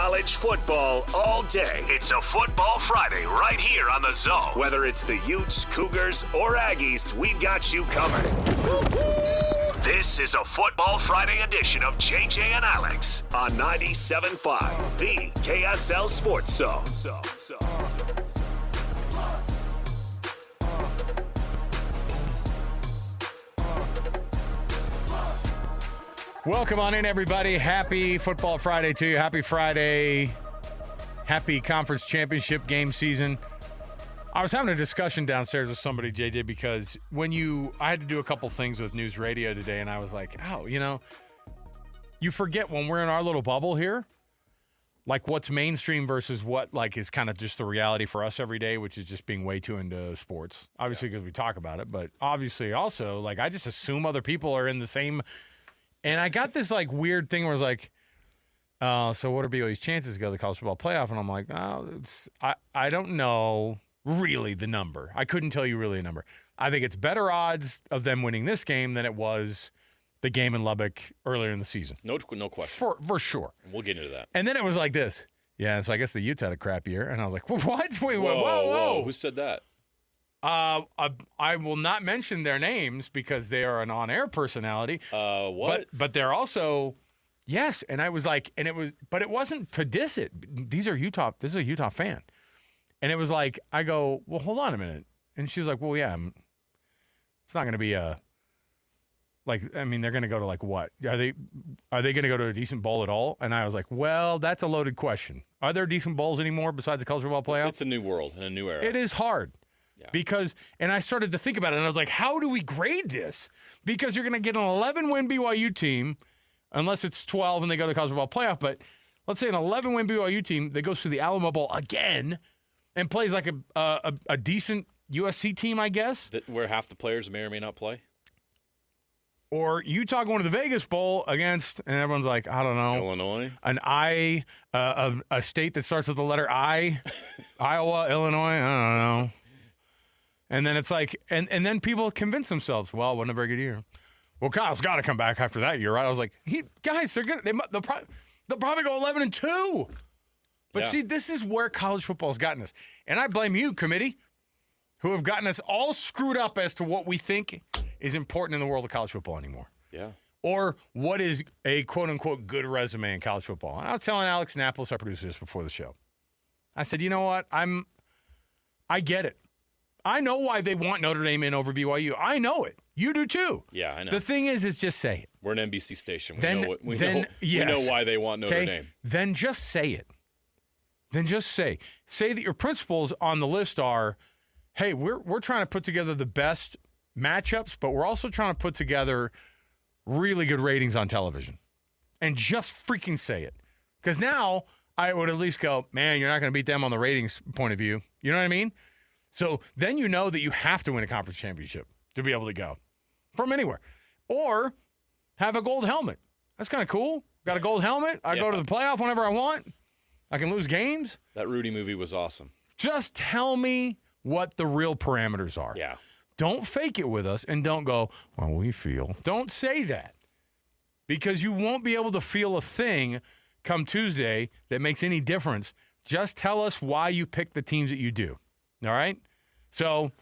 college football all day. It's a Football Friday right here on The Zone. Whether it's the Utes, Cougars, or Aggies, we've got you covered. This is a Football Friday edition of JJ and Alex on 97.5, the KSL Sports Zone. Welcome on in, everybody. Happy Football Friday to you. Happy Friday. Happy conference championship game season. I was having a discussion downstairs with somebody, JJ, because I had to do a couple things with news radio today, and I was like, you forget when we're in our little bubble here, like what's mainstream versus what is kind of just the reality for us every day, which is just being way too into sports. Obviously, because we talk about it, but obviously also, I just assume other people are in the same. And I got this weird thing where it's like, so what are BYU's chances to go to the college football playoff? And I'm like, I don't know really the number. I couldn't tell you really a number. I think it's better odds of them winning this game than it was the game in Lubbock earlier in the season. No question. For sure. We'll get into that. And then it was like this. Yeah, so I guess the Utes had a crap year. And I was like, what? Wait, whoa. Who said that? I will not mention their names because they are an on-air personality. What? But they're also, yes. And I was like, but it wasn't to diss it. This is a Utah fan. And it was like, I go, well, hold on a minute. And she's like, well, yeah, it's not going to be they're going to go to what? Are they going to go to a decent bowl at all? And I was like, well, that's a loaded question. Are there decent bowls anymore besides the college football playoff? It's a new world and a new era. It is hard. Yeah. And I started to think about it, and I was like, how do we grade this? Because you're going to get an 11-win BYU team, unless it's 12 and they go to the college football playoff, but let's say an 11-win BYU team that goes through the Alamo Bowl again and plays like a decent USC team, I guess. Where half the players may or may not play? Or Utah going to the Vegas Bowl against, and everyone's like, I don't know. Illinois? A state that starts with the letter I, Iowa, Illinois, I don't know. And then it's like, and then people convince themselves, well, it wasn't a very good year. Well, Kyle's got to come back after that year, right? I was like, guys, they'll probably go 11-2. But see, this is where college football's gotten us. And I blame you, committee, who have gotten us all screwed up as to what we think is important in the world of college football anymore. Yeah. Or what is a quote-unquote good resume in college football. And I was telling Alex Napolis, our producer, this before the show. I said, you know what? I get it. I know why they want Notre Dame in over BYU. I know it. You do too. Yeah, I know. The thing is just say it. We're an NBC station. We Yes. know why they want Notre Dame. Then just say it. Then just say that your principles on the list are, hey, we're trying to put together the best matchups, but we're also trying to put together really good ratings on television. And just freaking say it. Because now I would at least go, man, you're not going to beat them on the ratings point of view. You know what I mean? So then you know that you have to win a conference championship to be able to go from anywhere. Or have a gold helmet. That's kind of cool. Got a gold helmet. I go to the playoff whenever I want. I can lose games. That Rudy movie was awesome. Just tell me what the real parameters are. Yeah. Don't fake it with us and don't go, well, we feel. Don't say that. Because you won't be able to feel a thing come Tuesday that makes any difference. Just tell us why you pick the teams that you do. All right? So,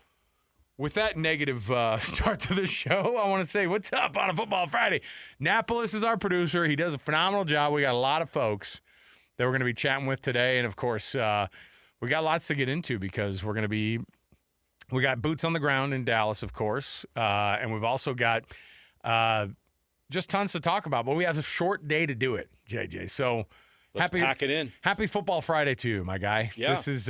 with that negative start to the show, I want to say what's up on a Football Friday. Napolis is our producer. He does a phenomenal job. We got a lot of folks that we're going to be chatting with today. And, of course, we got lots to get into because we got boots on the ground in Dallas, of course. And we've also got just tons to talk about. But we have a short day to do it, JJ. So, Let's pack it in. Happy Football Friday to you, my guy. Yeah. This is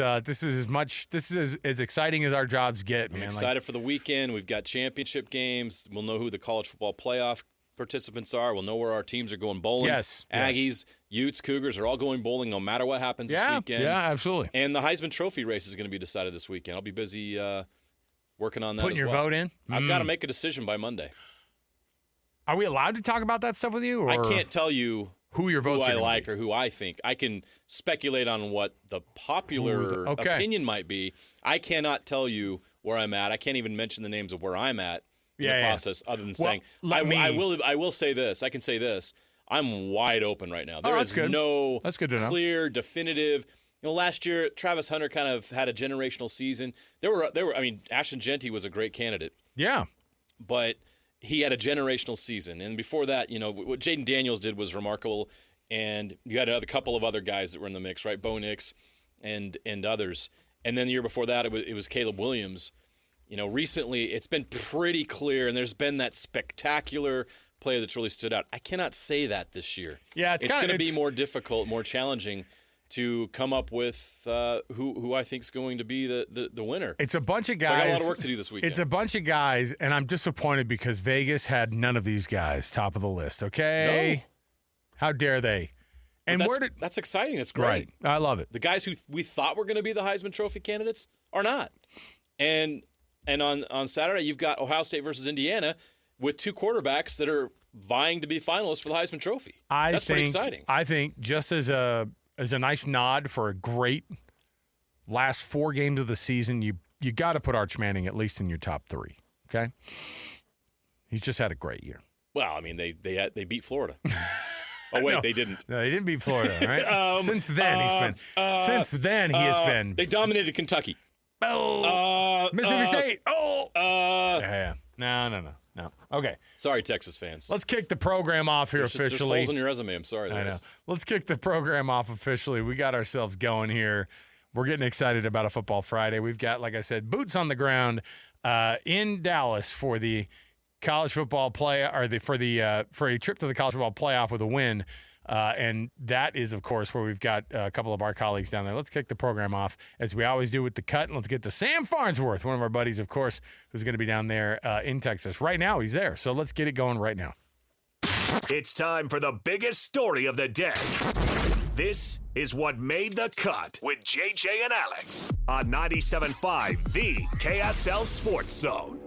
as exciting as our jobs get, man. I'm excited for the weekend. We've got championship games. We'll know who the college football playoff participants are. We'll know where our teams are going bowling. Yes. Aggies, Utes, Cougars are all going bowling no matter what happens this weekend. Yeah, absolutely. And the Heisman Trophy race is going to be decided this weekend. I'll be busy working on that Putting your vote in? I've got to make a decision by Monday. Are we allowed to talk about that stuff with you? Or I can't tell you who your votes I like or who I think. I can speculate on what the popular opinion might be. I cannot tell you where I'm at. I can't even mention the names of where I'm at in the process other than saying I will say this. I can say this. I'm wide open right now. There is good. no That's good to know. clear, definitive. Last year Travis Hunter kind of had a generational season. There were. I mean, Ashton Genty was a great candidate. Yeah. But he had a generational season. And before that, what Jaden Daniels did was remarkable. And you had a couple of other guys that were in the mix, right? Bo Nix and others. And then the year before that, it was Caleb Williams. Recently it's been pretty clear, and there's been that spectacular player that's really stood out. I cannot say that this year. Yeah, it's going to be more difficult, more challenging to come up with who I think is going to be the winner. It's a bunch of guys. So I got a lot of work to do this weekend. It's a bunch of guys, and I'm disappointed because Vegas had none of these guys top of the list, okay? No. How dare they? And that's exciting. That's great. Right. I love it. The guys who we thought were going to be the Heisman Trophy candidates are not. And on Saturday, you've got Ohio State versus Indiana with two quarterbacks that are vying to be finalists for the Heisman Trophy. That's pretty exciting. I think just as a nice nod for a great last 4 games of the season, you got to put Arch Manning at least in your top 3. Okay, he's just had a great year. Well, I mean, they beat Florida. Oh wait, they didn't. No, they didn't beat Florida, right? Since then he has been. They dominated Kentucky. Mississippi State. Yeah. No. Okay. Sorry, Texas fans. Let's kick the program off here officially. There's holes in your resume. I'm sorry. I know. Let's kick the program off officially. We got ourselves going here. We're getting excited about a Football Friday. We've got, like I said, boots on the ground in Dallas for the college football play, or for a trip to the college football playoff with a win. And that is, of course, where we've got a couple of our colleagues down there. Let's kick the program off, as we always do with the cut. And let's get to Sam Farnsworth, one of our buddies, of course, who's going to be down there in Texas. Right now, he's there. So let's get it going right now. It's time for the biggest story of the day. This is What Made the Cut with JJ and Alex on 97.5, the KSL Sports Zone.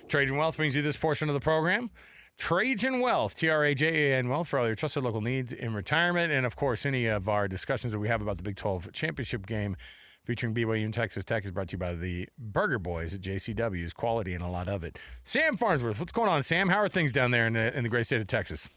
Trajan Wealth brings you this portion of the program. Trajan Wealth, Trajan Wealth, for all your trusted local needs in retirement. And, of course, any of our discussions that we have about the Big 12 championship game featuring BYU and Texas Tech is brought to you by the Burger Boys at JCW's. Quality and a lot of it. Sam Farnsworth, what's going on, Sam? How are things down there in the great state of Texas?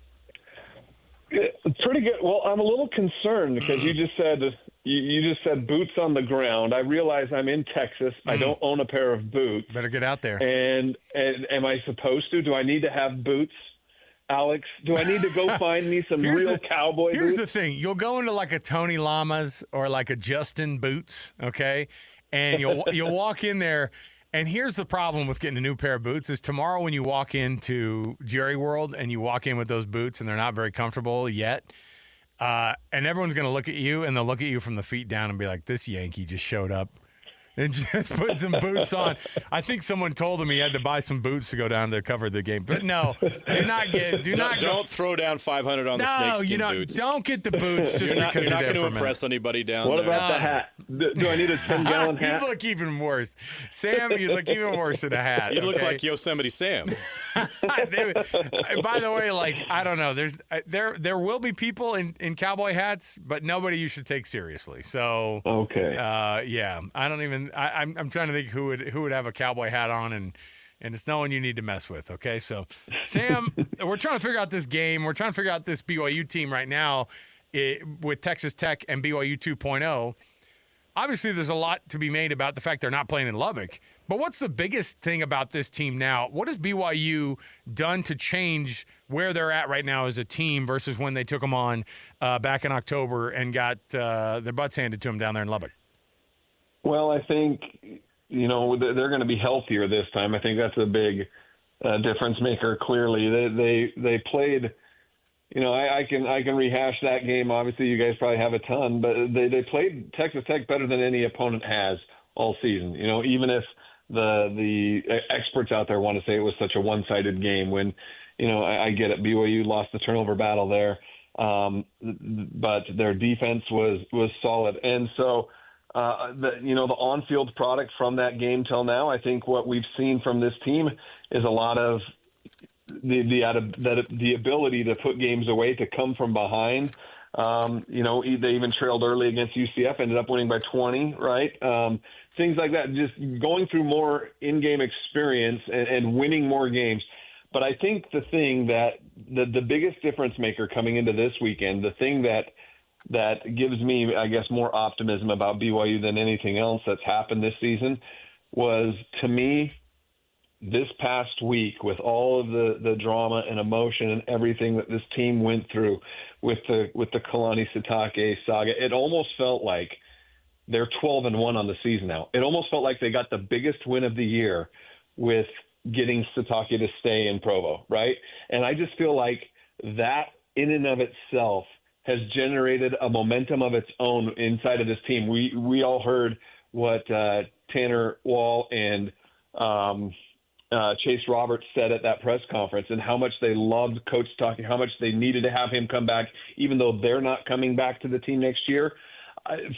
Pretty good. Well, I'm a little concerned because you just said boots on the ground. I realize I'm in Texas. I don't own a pair of boots. Better get out there. And am I supposed to? Do I need to have boots, Alex? Do I need to go find me some real cowboy boots? Here's the thing. You'll go into like a Tony Lamas or like a Justin Boots, okay? And you'll walk in there. And here's the problem with getting a new pair of boots is tomorrow when you walk into Jerry World and you walk in with those boots and they're not very comfortable yet, and everyone's going to look at you and they'll look at you from the feet down and be like, this Yankee just showed up and just put some boots on. I think someone told him he had to buy some boots to go down to cover the game. But no, don't throw down $500 on the snakeskin boots. Don't get the boots just because you're not going to impress anybody down there. What about the hat? Do I need a 10-gallon hat? You look even worse. Sam, you look even worse in a hat. You look like Yosemite Sam. By the way, like, I don't know. There will be people in cowboy hats, but nobody you should take seriously. So okay. Yeah. I don't even. I'm trying to think who would have a cowboy hat on, and it's no one you need to mess with. Okay, so Sam, we're trying to figure out this game. We're trying to figure out this BYU team right now with Texas Tech and BYU 2.0. Obviously, there's a lot to be made about the fact they're not playing in Lubbock. But what's the biggest thing about this team now? What has BYU done to change where they're at right now as a team versus when they took them on back in October and got their butts handed to them down there in Lubbock? Well, I think, they're going to be healthier this time. I think that's a big difference maker, clearly. They played, I can rehash that game. Obviously, you guys probably have a ton, but they played Texas Tech better than any opponent has all season. Even if the experts out there want to say it was such a one-sided game when, I get it. BYU lost the turnover battle there, but their defense was solid. And so, the on-field product from that game till now, I think what we've seen from this team is a lot of the ability to put games away, to come from behind. They even trailed early against UCF, ended up winning by 20, right? Things like that, just going through more in-game experience and winning more games. But I think the thing that the biggest difference maker coming into this weekend, the thing that gives me, I guess, more optimism about BYU than anything else that's happened this season was, to me, this past week, with all of the drama and emotion and everything that this team went through with the Kalani Sitake saga, it almost felt like they're 12-1 on the season now. It almost felt like they got the biggest win of the year with getting Sitake to stay in Provo, right? And I just feel like that in and of itself has generated a momentum of its own inside of this team. We all heard what Tanner Wall and Chase Roberts said at that press conference, and how much they loved Coach Sitake, how much they needed to have him come back, even though they're not coming back to the team next year.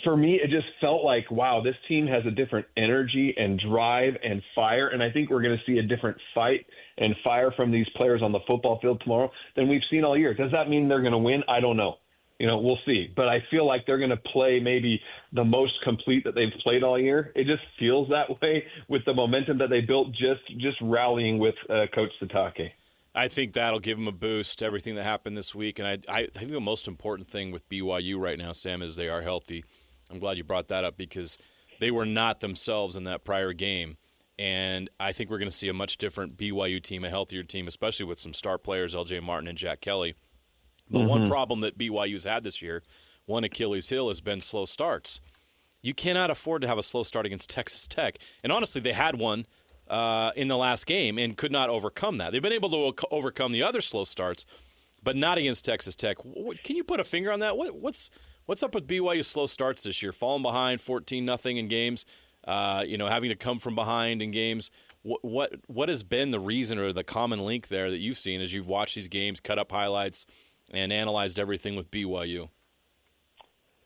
For me, it just felt like, wow, this team has a different energy and drive and fire, and I think we're going to see a different fight and fire from these players on the football field tomorrow than we've seen all year. Does that mean they're going to win? I don't know. We'll see. But I feel like they're going to play maybe the most complete that they've played all year. It just feels that way with the momentum that they built just rallying with Coach Sitake. I think that'll give them a boost, everything that happened this week. And I think the most important thing with BYU right now, Sam, is they are healthy. I'm glad you brought that up because they were not themselves in that prior game. And I think we're going to see a much different BYU team, a healthier team, especially with some star players, L.J. Martin and Jack Kelly. But one problem that BYU's had this year, one Achilles heel, has been slow starts. You cannot afford to have a slow start against Texas Tech. And honestly, they had one in the last game and could not overcome that. They've been able to overcome the other slow starts, but not against Texas Tech. Can you put a finger on that? What's up with BYU's slow starts this year? Falling behind 14-0 in games, having to come from behind in games. What has been the reason or the common link there that you've seen as you've watched these games, cut up highlights, and analyzed everything with BYU?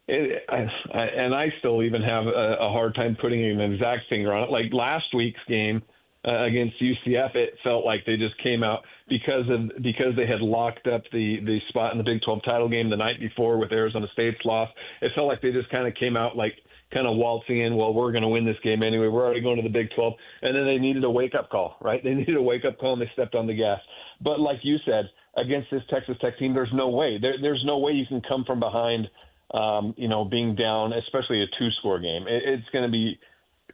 And I still even have a hard time putting an exact finger on it. Like last week's game against UCF, it felt like they just came out because they had locked up the spot in the Big 12 title game the night before with Arizona State's loss. It felt like they just kind of came out like kind of waltzing in, well, we're going to win this game anyway. We're already going to the Big 12. And then they needed a wake-up call, right? They needed a wake-up call, and they stepped on the gas. But like you said, against this Texas Tech team, there's no way. There's no way you can come from behind, being down, especially a two-score game. It's going to be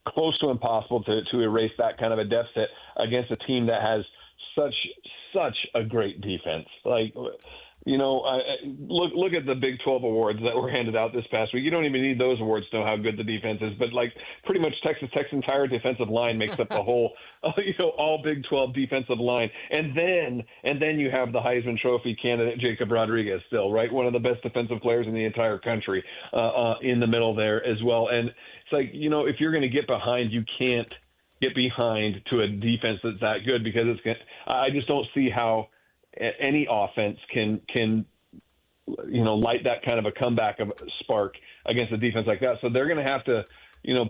close to impossible to erase that kind of a deficit against a team that has such a great defense. Like, look at the Big 12 awards that were handed out this past week. You don't even need those awards to know how good the defense is. But like pretty much Texas Tech's entire defensive line makes up the whole, all Big 12 defensive line. And then you have the Heisman Trophy candidate Jacob Rodriguez still, right? One of the best defensive players in the entire country in the middle there as well. And it's like, if you're going to get behind, you can't get behind to a defense that's that good because I just don't see how any offense can light that kind of a comeback of spark against a defense like that. So they're going to have to,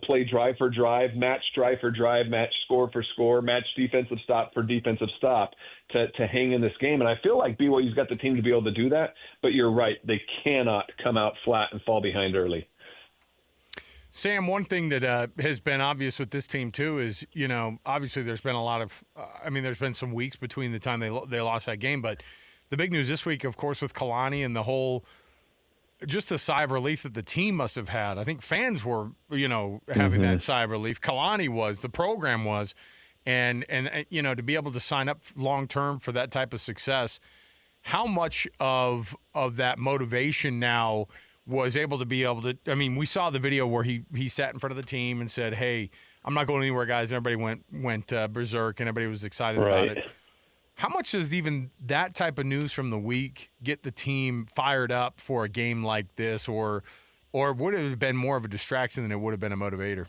play drive for drive, match drive for drive, match score for score, match defensive stop for defensive stop to hang in this game. And I feel like BYU's got the team to be able to do that. But you're right. They cannot come out flat and fall behind early. Sam, one thing that has been obvious with this team, too, is, obviously there's been a lot of there's been some weeks between the time they lost that game. But the big news this week, of course, with Kalani and the whole just the sigh of relief that the team must have had. I think fans were, having that sigh of relief. Kalani was, the program was. And to be able to sign up long-term for that type of success, how much of that motivation now was able to we saw the video where he sat in front of the team and said, hey, I'm not going anywhere, guys. And everybody went berserk and everybody was excited about it. How much does even that type of news from the week get the team fired up for a game like this, or would it have been more of a distraction than it would have been a motivator?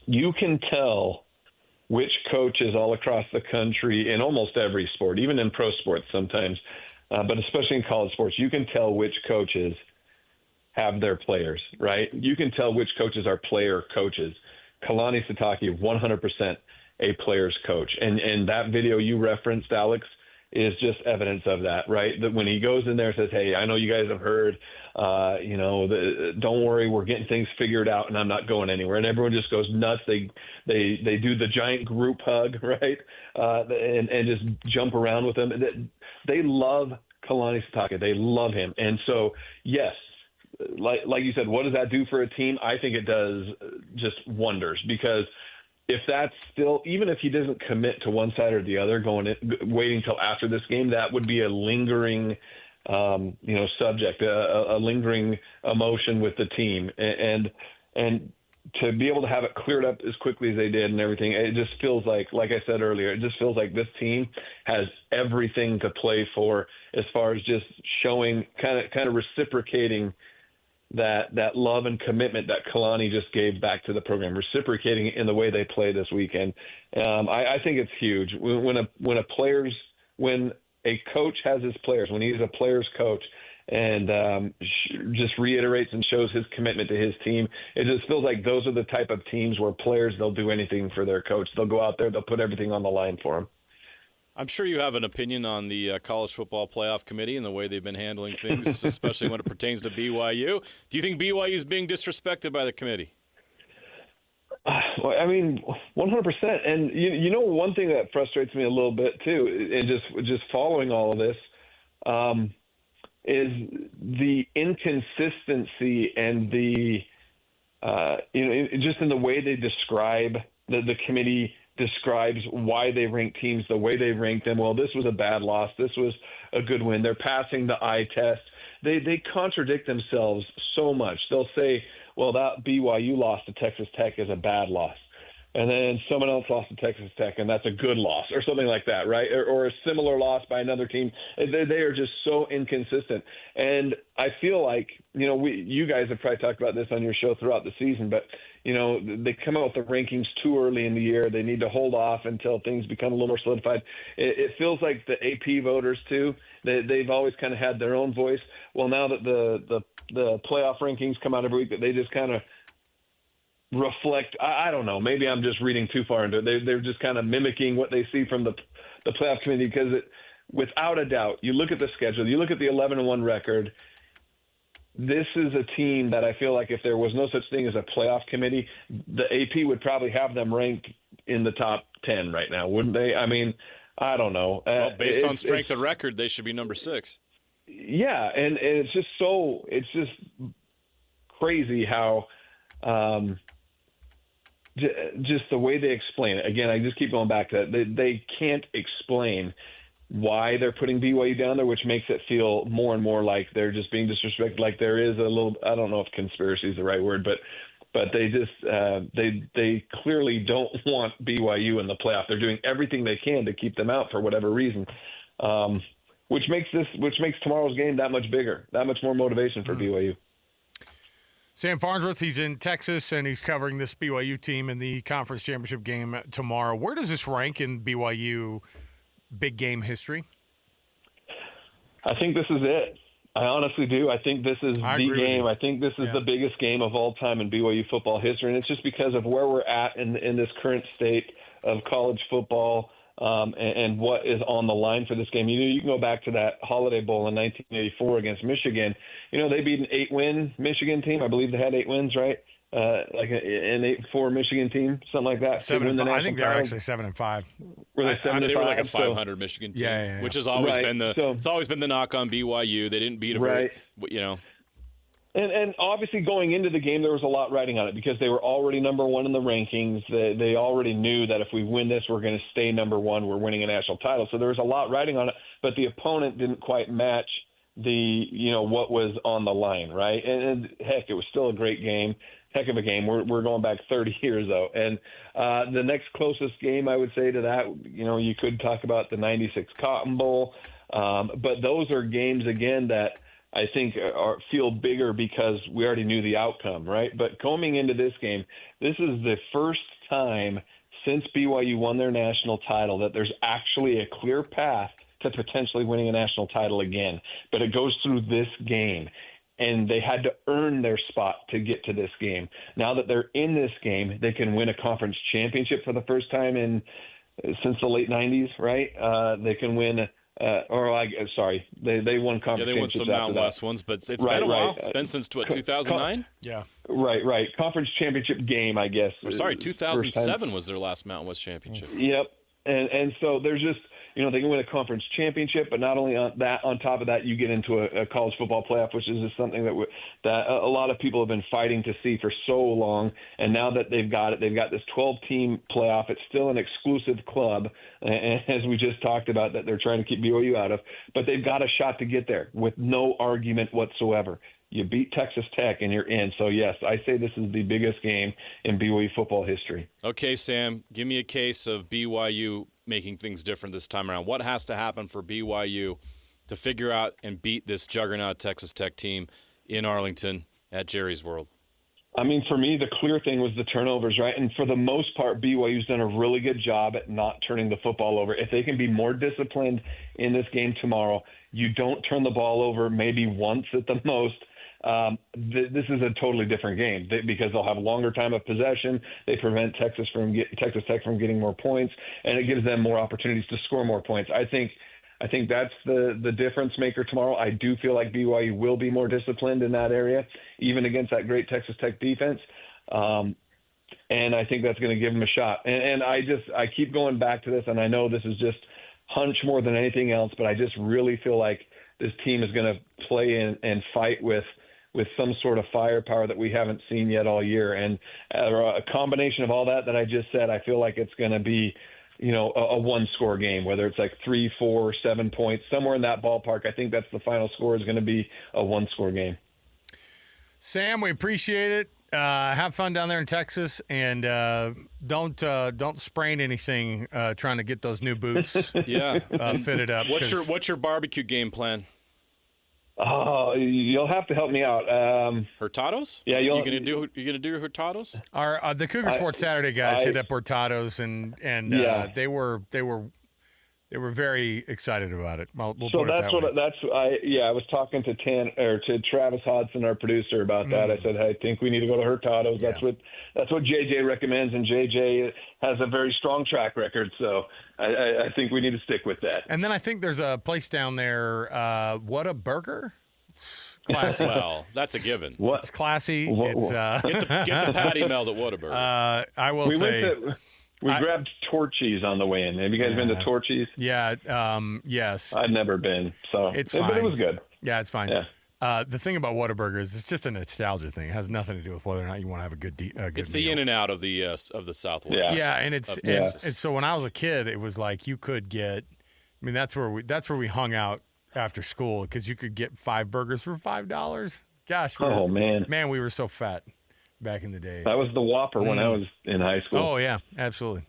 You can tell which coaches all across the country in almost every sport, even in pro sports sometimes, but especially in college sports, you can tell which coaches have their players, right? You can tell which coaches are player coaches. Kalani Sitake, 100% a player's coach. And that video you referenced, Alex, is just evidence of that, right? That when he goes in there and says, hey, I know you guys have heard, don't worry, we're getting things figured out and I'm not going anywhere. And everyone just goes nuts. They do the giant group hug, right? And just jump around with him. they love Kalani Sitake. They love him. And so, yes, like you said, what does that do for a team? I think it does just wonders, because if that's still, even if he doesn't commit to one side or the other waiting till after this game, that would be a lingering subject, a lingering emotion with the team. And to be able to have it cleared up as quickly as they did and everything, it just feels like I said earlier, it just feels like this team has everything to play for as far as just showing, kind of reciprocating that love and commitment that Kalani just gave back to the program, reciprocating it in the way they play this weekend. I think it's huge. When a coach has his players, when he's a player's coach, and just reiterates and shows his commitment to his team, it just feels like those are the type of teams where players, they'll do anything for their coach. They'll go out there, they'll put everything on the line for him. I'm sure you have an opinion on the College Football Playoff Committee and the way they've been handling things, especially when it pertains to BYU. Do you think BYU is being disrespected by the committee? Well, I mean, 100%. And you know, one thing that frustrates me a little bit too, and just following all of this, is the inconsistency and the just in the way they describe the committee describes why they rank teams the way they rank them. Well, this was a bad loss. This was a good win. They're passing the eye test. They contradict themselves so much. They'll say, well, that BYU loss to Texas Tech is a bad loss. And then someone else lost to Texas Tech, and that's a good loss, or something like that, right? Or a similar loss by another team. They are just so inconsistent. And I feel like, you guys have probably talked about this on your show throughout the season, but, they come out with the rankings too early in the year. They need to hold off until things become a little more solidified. It feels like the AP voters, too, they've always kind of had their own voice. Well, now that the playoff rankings come out every week, that they just kind of reflect. I don't know. Maybe I'm just reading too far into it. They're just kind of mimicking what they see from the playoff committee, because without a doubt, you look at the schedule, you look at the 11-1 record. This is a team that I feel like if there was no such thing as a playoff committee, the AP would probably have them ranked in the top 10 right now, wouldn't they? I mean, I don't know. Well, based on strength of record, they should be number 6. Yeah, and it's just crazy how just the way they explain it. Again, I just keep going back to that. They can't explain why they're putting BYU down there, which makes it feel more and more like they're just being disrespected. Like there is a little, I don't know if conspiracy is the right word, but they just they clearly don't want BYU in the playoff. They're doing everything they can to keep them out for whatever reason, which makes tomorrow's game that much bigger, that much more motivation for BYU. Sam Farnsworth, he's in Texas, and he's covering this BYU team in the conference championship game tomorrow. Where does this rank in BYU big game history? I think this is it. I honestly do. I think this is the game. I think this is the biggest game of all time in BYU football history, and it's just because of where we're at in this current state of college football and what is on the line for this game. You can go back to that Holiday Bowl in 1984 against Michigan. They beat an 8-win Michigan team. I believe they had 8 wins, right? Like an 8-4 Michigan team, something like that. 7-5. I think they're actually 7-5. Were they 7-5? They were like a 500 Michigan team, which has always been it's always been the knock on BYU. They didn't beat them, And obviously going into the game, there was a lot riding on it because they were already number one in the rankings. They already knew that if we win this, we're going to stay number one. We're winning a national title. So there was a lot riding on it, but the opponent didn't quite match what was on the line, right? And heck, it was still a great game. Heck of a game. We're going back 30 years, though. And the next closest game, I would say, to that, you could talk about the 96 Cotton Bowl. But those are games, again, that I think feel bigger because we already knew the outcome, right? But coming into this game, this is the first time since BYU won their national title that there's actually a clear path to potentially winning a national title again. But it goes through this game. And they had to earn their spot to get to this game. Now that they're in this game, they can win a conference championship for the first time since the late 90s, right? They can win they won conference championships. Yeah, they won some Mountain West ones, but it's been a while. It's been since 2009? Yeah. Right. Conference championship game, I guess. 2007 was their last Mountain West championship. Yep. And so there's just they can win a conference championship, but not only on top of that, you get into a college football playoff, which is just something that a lot of people have been fighting to see for so long. And now that they've got this 12-team playoff. It's still an exclusive club, as we just talked about, that they're trying to keep BYU out of, but they've got a shot to get there with no argument whatsoever. You beat Texas Tech and you're in. So, yes, I say this is the biggest game in BYU football history. Okay, Sam, give me a case of BYU making things different this time around. What has to happen for BYU to figure out and beat this juggernaut Texas Tech team in Arlington at Jerry's World? I mean, for me, the clear thing was the turnovers, right? And for the most part, BYU's done a really good job at not turning the football over. If they can be more disciplined in this game tomorrow, you don't turn the ball over maybe once at the most. This is a totally different game because they'll have a longer time of possession. They prevent Texas Tech from getting more points, and it gives them more opportunities to score more points. I think that's the difference maker tomorrow. I do feel like BYU will be more disciplined in that area, even against that great Texas Tech defense. And I think that's going to give them a shot. And I keep going back to this, and I know this is just hunch more than anything else, but I just really feel like this team is going to play and fight with some sort of firepower that we haven't seen yet all year. And a combination of all that I just said, I feel like it's going to be, a one-score game, whether it's like 3, 4, 7 points, somewhere in that ballpark. I think that's the final score is going to be a one-score game. Sam, we appreciate it. Have fun down there in Texas, and don't sprain anything trying to get those new boots fitted up. What's your barbecue game plan? Oh, you'll have to help me out. Hurtados? Yeah, you gonna do Hurtados? The Cougar Sports Saturday guys hit up Hurtados, and they were very excited about it. We'll put it that way. I was talking to Travis Hodson, our producer, about that. I said, hey, I think we need to go to Hurtados. Yeah. That's what JJ recommends, and JJ has a very strong track record, so I think we need to stick with that. And then I think there's a place down there, What a Burger? It's classy. Well, that's a given. It's classy. It's get the patty melt at Whataburger. I will say. We grabbed Torchy's on the way in. Have you guys been to Torchy's? Yeah. Yes. I've never been, so it's fine. But it was good. Yeah, it's fine. Yeah. The thing about Whataburger is it's just a nostalgia thing. It has nothing to do with whether or not you want to have a good it's meal. The in and out of the Southwest. Yeah, and it's so when I was a kid, it was like you could get. I mean, that's where we hung out after school because you could get 5 burgers for $5. Gosh. Man, we were so fat back in the day. That was the Whopper when I was in high school. Oh yeah, absolutely.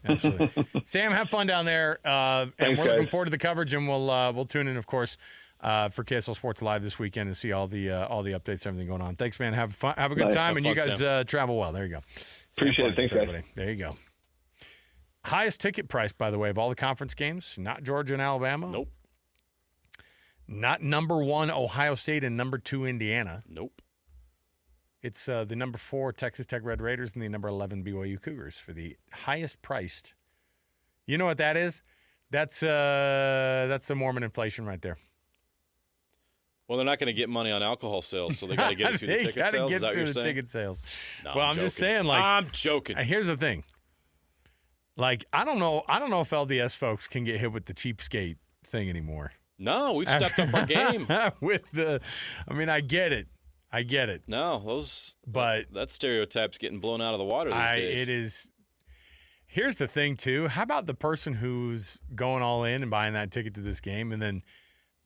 Sam, have fun down there, and Thanks, we're looking guys. forward to the coverage, and we'll tune in, of course, for KSL Sports Live this weekend and see all the updates, everything going on. Thanks, man. Have fun. Have a good time, and you guys travel well. There you go. Appreciate it. Thanks, everybody. There you go. Highest ticket price, by the way, of all the conference games. Not Georgia and Alabama. Nope. Not number 1 Ohio State and number 2 Indiana. Nope. It's the number 4 Texas Tech Red Raiders and the number 11 BYU Cougars for the highest priced. You know what that is? That's the Mormon inflation right there. Well, they're not going to get money on alcohol sales, so they got to get it through the ticket sales. Is that what you're saying? Ticket sales. No, well, I'm just saying, like, I'm joking. Here's the thing. Like, I don't know if LDS folks can get hit with the cheapskate thing anymore. No, we've stepped up our game. I get it. No, that stereotype's getting blown out of the water these days. It is. Here's the thing, too. How about the person who's going all in and buying that ticket to this game, and then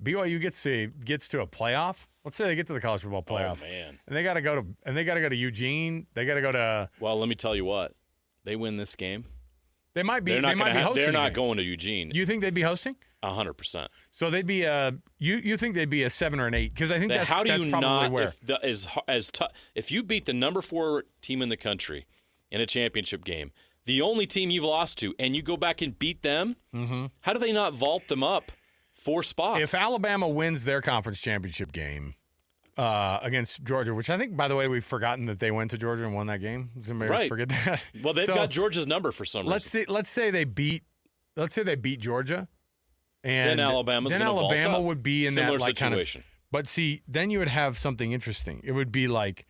BYU gets to a playoff? Let's say they get to the college football playoff. Oh man! And they got to go to Eugene. They got to go to. Well, let me tell you what. They win this game. They might be. They're hosting. They're not going to Eugene. You think they'd be hosting? 100%. So they'd be you think they'd be a 7 or an 8? Because I think that's probably where. If you beat the number 4 team in the country in a championship game, the only team you've lost to, and you go back and beat them, how do they not vault them up 4 spots? If Alabama wins their conference championship game against Georgia, which I think, by the way, we've forgotten that they went to Georgia and won that game. Does anybody forget that? Well, they've got Georgia's number for some reason. Let's say they beat Georgia. And then Alabama would be in similar that situation. But see, then you would have something interesting. It would be like,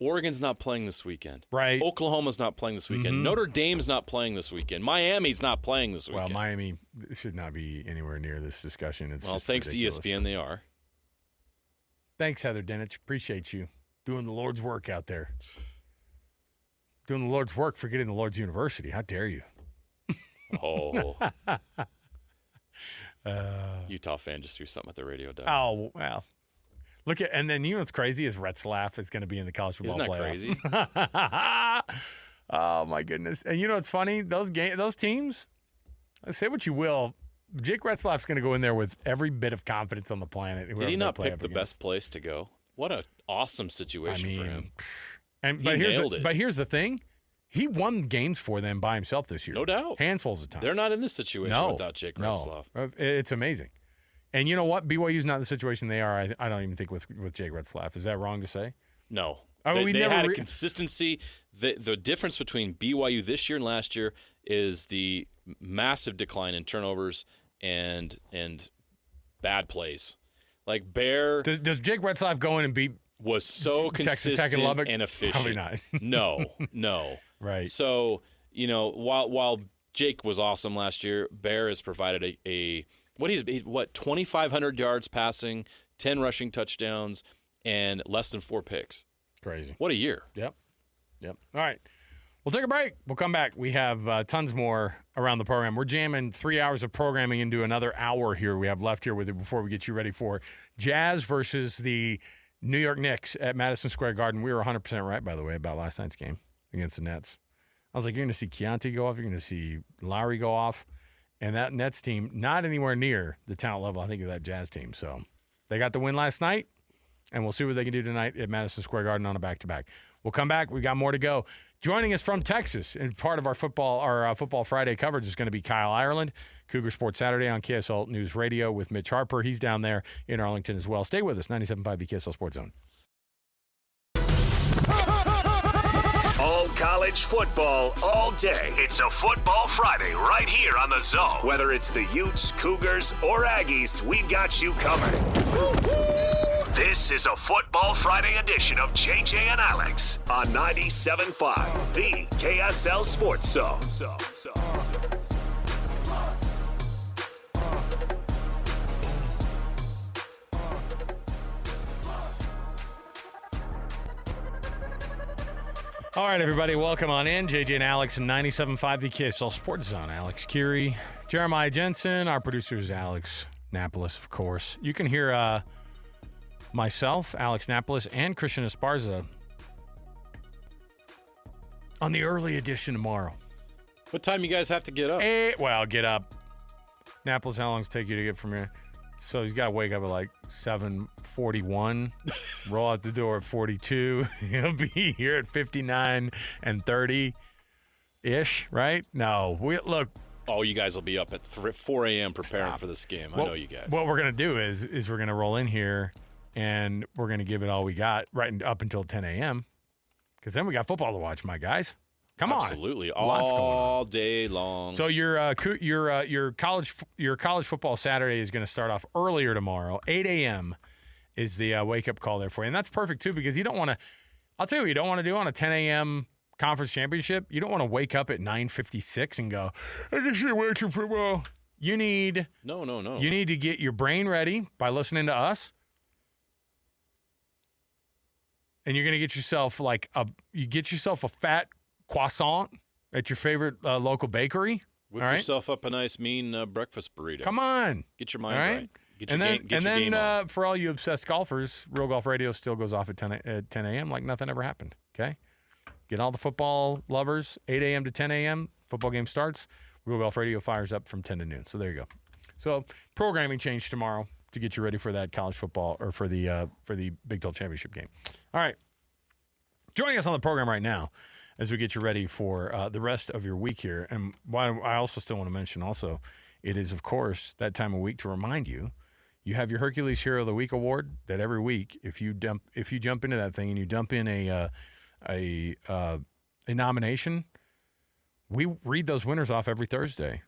Oregon's not playing this weekend. Right. Oklahoma's not playing this weekend. Notre Dame's not playing this weekend. Miami's not playing this weekend. Well, Miami should not be anywhere near this discussion. It's just thanks ridiculous. to ESPN, they are. Thanks, Heather Dinich. Appreciate you doing the Lord's work out there. Doing the Lord's work, forgetting the Lord's University. How dare you? Oh. Utah fan just threw something at the radio. Doug. Oh, well. And then you know what's crazy is Retzlaff is going to be in the college football playoff. Isn't that crazy? Oh, my goodness. And you know what's funny? Those teams, say what you will, Jake Retzlaff's going to go in there with every bit of confidence on the planet. Did he not pick the best place to go? What an awesome situation for him. But here's the thing. He won games for them by himself this year. No doubt. Handfuls of times. They're not in this situation without Jake Retzlaff. It's amazing. And you know what? BYU's not in the situation they are, I don't even think, with Jake Retzlaff. Is that wrong to say? No. They had a consistency. The difference between BYU this year and last year is the massive decline in turnovers and bad plays. Like Bear. Does Jake Retzlaff go in and beat was so Texas consistent Tech and Lubbock? and efficient? Probably not. No. Right. So, while Jake was awesome last year, Bear has provided a 2,500 yards passing, 10 rushing touchdowns, and less than 4 picks. Crazy. What a year. Yep. All right. We'll take a break. We'll come back. We have tons more around the program. We're jamming 3 hours of programming into another hour here we have left here with it before we get you ready for Jazz versus the New York Knicks at Madison Square Garden. We were 100% right, by the way, about last night's game against the Nets. I was like, you're going to see Keontae go off. You're going to see Lowry go off. And that Nets team, not anywhere near the talent level, I think, of that Jazz team. So they got the win last night, and we'll see what they can do tonight at Madison Square Garden on a back-to-back. We'll come back. We got more to go. Joining us from Texas, and part of our Football Friday coverage is going to be Kyle Ireland, Cougar Sports Saturday on KSL News Radio with Mitch Harper. He's down there in Arlington as well. Stay with us, 97.5 KSL Sports Zone. All college football, all day. It's a Football Friday right here on the Zone. Whether it's the Utes, Cougars, or Aggies, we've got you covered. This is a Football Friday edition of JJ and Alex on 97.5, the KSL Sports Zone. All right, everybody, welcome on in. JJ and Alex in 97.5, the KSL Sports Zone. Alex Kirry, Jeremiah Jensen, our producer is Alex Napolis, of course. You can hear myself, Alex Napolis, and Christian Esparza on the early edition tomorrow. What time you guys have to get up? Get up. Napolis, how long does it take you to get from here? So he's got to wake up at like 7:41, roll out the door at 42. He'll be here at 59 and 30-ish, right? No. Look. Oh, you guys will be up at 4 a.m. preparing for this game. I know you guys. What we're going to do is we're going to roll in here, and we're going to give it all we got right up until 10 a.m. because then we got football to watch, my guys. Come on. Absolutely. All day long. So your college football Saturday is going to start off earlier tomorrow. 8 a.m. is the wake-up call there for you. And that's perfect, too, because you don't want to – I'll tell you what you don't want to do on a 10 a.m. conference championship. You don't want to wake up at 9:56 and go, I just should watch some football. You need – No. You need to get your brain ready by listening to us. And you're going to get yourself a fat – croissant at your favorite local bakery. Whip yourself up a nice, mean breakfast burrito. Come on. Get your mind right. Get your then, game on. For all you obsessed golfers, Real Golf Radio still goes off at 10 a.m. like nothing ever happened, okay? Get all the football lovers, 8 a.m. to 10 a.m., football game starts. Real Golf Radio fires up from 10 to noon. So there you go. So programming change tomorrow to get you ready for that college football or for the Big 12 championship game. All right. Joining us on the program right now as we get you ready for the rest of your week here. And I also still want to mention also, it is, of course, that time of week to remind you, you have your Hercules Hero of the Week award that every week, if you jump into that thing and you dump in a nomination, we read those winners off every Thursday.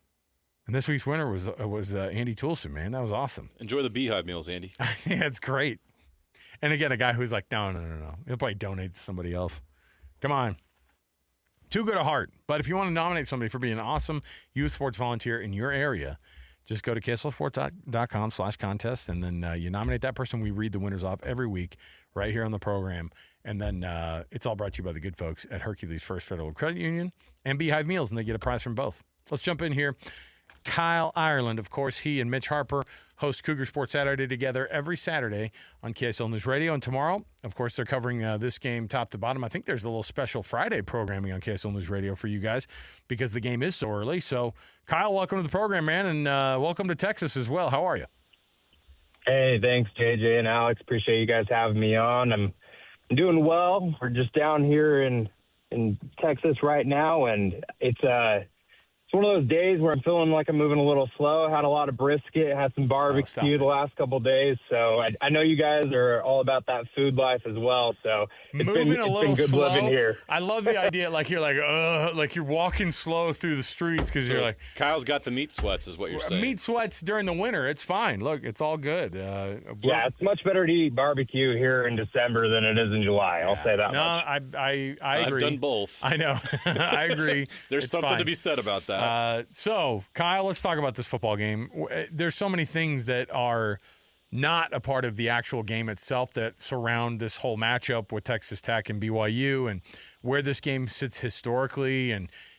And this week's winner was Andy Toulson, man. That was awesome. Enjoy the beehive meals, Andy. Yeah, it's great. And again, a guy who's like, no. He'll probably donate to somebody else. Come on. Too good a heart. But if you want to nominate somebody for being an awesome youth sports volunteer in your area, just go to kslsports.com/contest, and then you nominate that person. We read the winners off every week right here on the program. And then it's all brought to you by the good folks at Hercules First Federal Credit Union and Beehive Meals, and they get a prize from both. Let's jump in here. Kyle Ireland, of course, he and Mitch Harper host Cougar Sports Saturday together every Saturday on KSL News Radio. And tomorrow, of course, they're covering this game top to bottom. I think there's a little special Friday programming on KSL News Radio for you guys because the game is so early. So, Kyle, welcome to the program, man, and welcome to Texas as well. How are you? Hey, thanks, JJ and Alex. Appreciate you guys having me on. I'm doing well. We're just down here in Texas right now, and it's one of those days where I'm feeling like I'm moving a little slow. Had a lot of brisket, had some barbecue the last couple of days. So I know you guys are all about that food life as well. So it's been good slow. living here. I love the idea, like you're walking slow through the streets because you're like. Kyle's got the meat sweats, is what you're saying. Meat sweats during the winter. It's fine. Look, it's all good. Yeah, it's much better to eat barbecue here in December than it is in July. I'll say that. No, much. I agree. I've done both. I know. I agree. There's something to be said about that. So, Kyle, let's talk about this football game. There's so many things that are not a part of the actual game itself that surround this whole matchup with Texas Tech and BYU and where this game sits historically.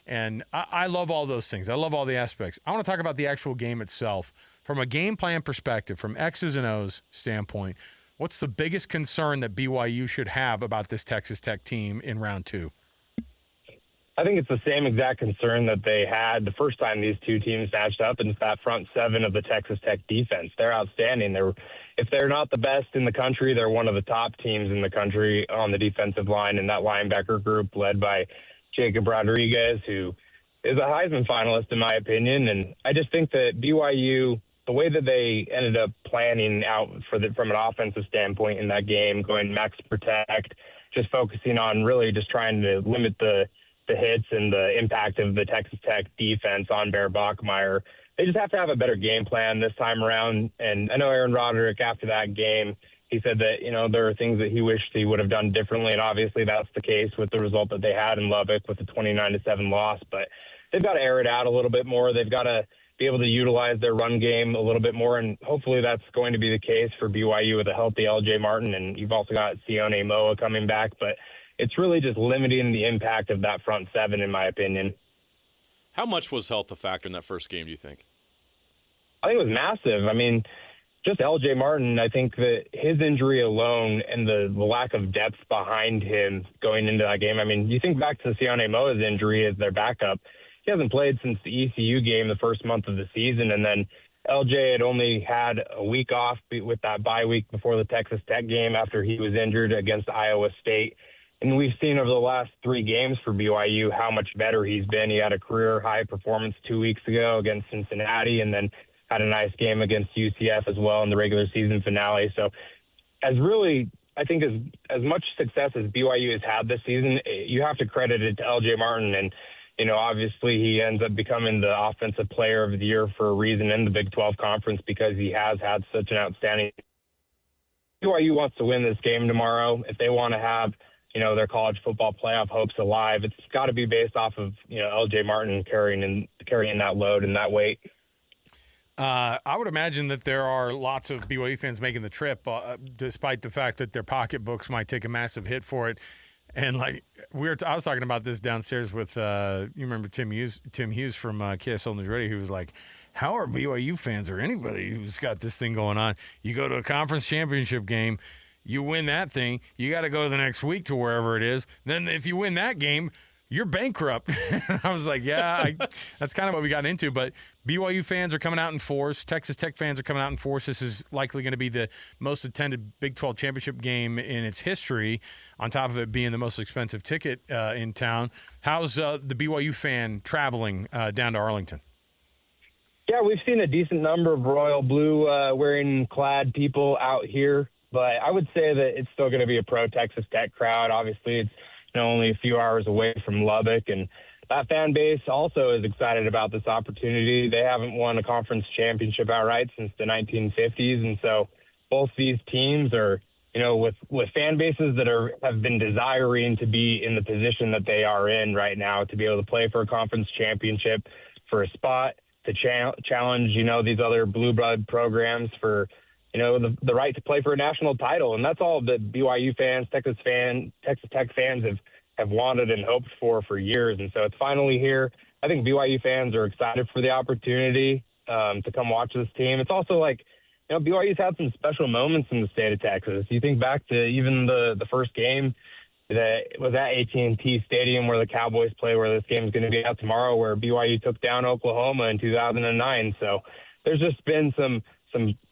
And I love all those things. I love all the aspects. I want to talk about the actual game itself. From a game plan perspective, from X's and O's standpoint, what's the biggest concern that BYU should have about this Texas Tech team in round two? I think it's the same exact concern that they had the first time these two teams matched up, and it's that front seven of the Texas Tech defense. They're outstanding. If they're not the best in the country, they're one of the top teams in the country on the defensive line, and that linebacker group led by Jacob Rodriguez, who is a Heisman finalist in my opinion. And I just think that BYU, the way that they ended up planning out from an offensive standpoint in that game, going max protect, just focusing on really just trying to limit the hits and the impact of the Texas Tech defense on Bear Bachmeier. They just have to have a better game plan this time around. And I know Aaron Roderick, after that game, he said that, there are things that he wished he would have done differently. And obviously that's the case with the result that they had in Lubbock with the 29-7 loss. But they've got to air it out a little bit more. They've got to be able to utilize their run game a little bit more. And hopefully that's going to be the case for BYU with a healthy LJ Martin. And you've also got Sione Moa coming back. But it's really just limiting the impact of that front seven, in my opinion. How much was health a factor in that first game, do you think? I think it was massive. I mean, just L.J. Martin, I think that his injury alone and the lack of depth behind him going into that game. I mean, you think back to Sione Moa's injury as their backup. He hasn't played since the ECU game the first month of the season, and then LJ had only had a week off with that bye week before the Texas Tech game after he was injured against Iowa State. And we've seen over the last 3 games for BYU how much better he's been. He had a career-high performance 2 weeks ago against Cincinnati and then had a nice game against UCF as well in the regular season finale. So I think as much success as BYU has had this season, you have to credit it to LJ Martin. And, obviously he ends up becoming the offensive player of the year for a reason in the Big 12 conference because he has had such an outstanding – BYU wants to win this game tomorrow. If they want to have – their college football playoff hopes alive, it's got to be based off of, LJ Martin carrying that load and that weight. I would imagine that there are lots of BYU fans making the trip, despite the fact that their pocketbooks might take a massive hit for it. And I was talking about this downstairs with, you remember Tim Hughes from KSL News Radio, who was like, how are BYU fans or anybody who's got this thing going on? You go to a conference championship game, you win that thing, you got to go the next week to wherever it is. Then if you win that game, you're bankrupt. I was like, that's kind of what we got into. But BYU fans are coming out in force. Texas Tech fans are coming out in force. This is likely going to be the most attended Big 12 championship game in its history, on top of it being the most expensive ticket in town. How's the BYU fan traveling down to Arlington? Yeah, we've seen a decent number of royal blue wearing clad people out here. But I would say that it's still going to be a pro-Texas Tech crowd. Obviously, it's only a few hours away from Lubbock, and that fan base also is excited about this opportunity. They haven't won a conference championship outright since the 1950s, and so both these teams are, with fan bases that have been desiring to be in the position that they are in right now, to be able to play for a conference championship, for a spot to challenge, these other blue blood programs for, the right to play for a national title. And that's all that BYU fans, Texas Tech fans have wanted and hoped for years. And so it's finally here. I think BYU fans are excited for the opportunity to come watch this team. It's also BYU's had some special moments in the state of Texas. You think back to even the first game that was at AT&T Stadium where the Cowboys play, where this game is going to be out tomorrow, where BYU took down Oklahoma in 2009. So there's just been some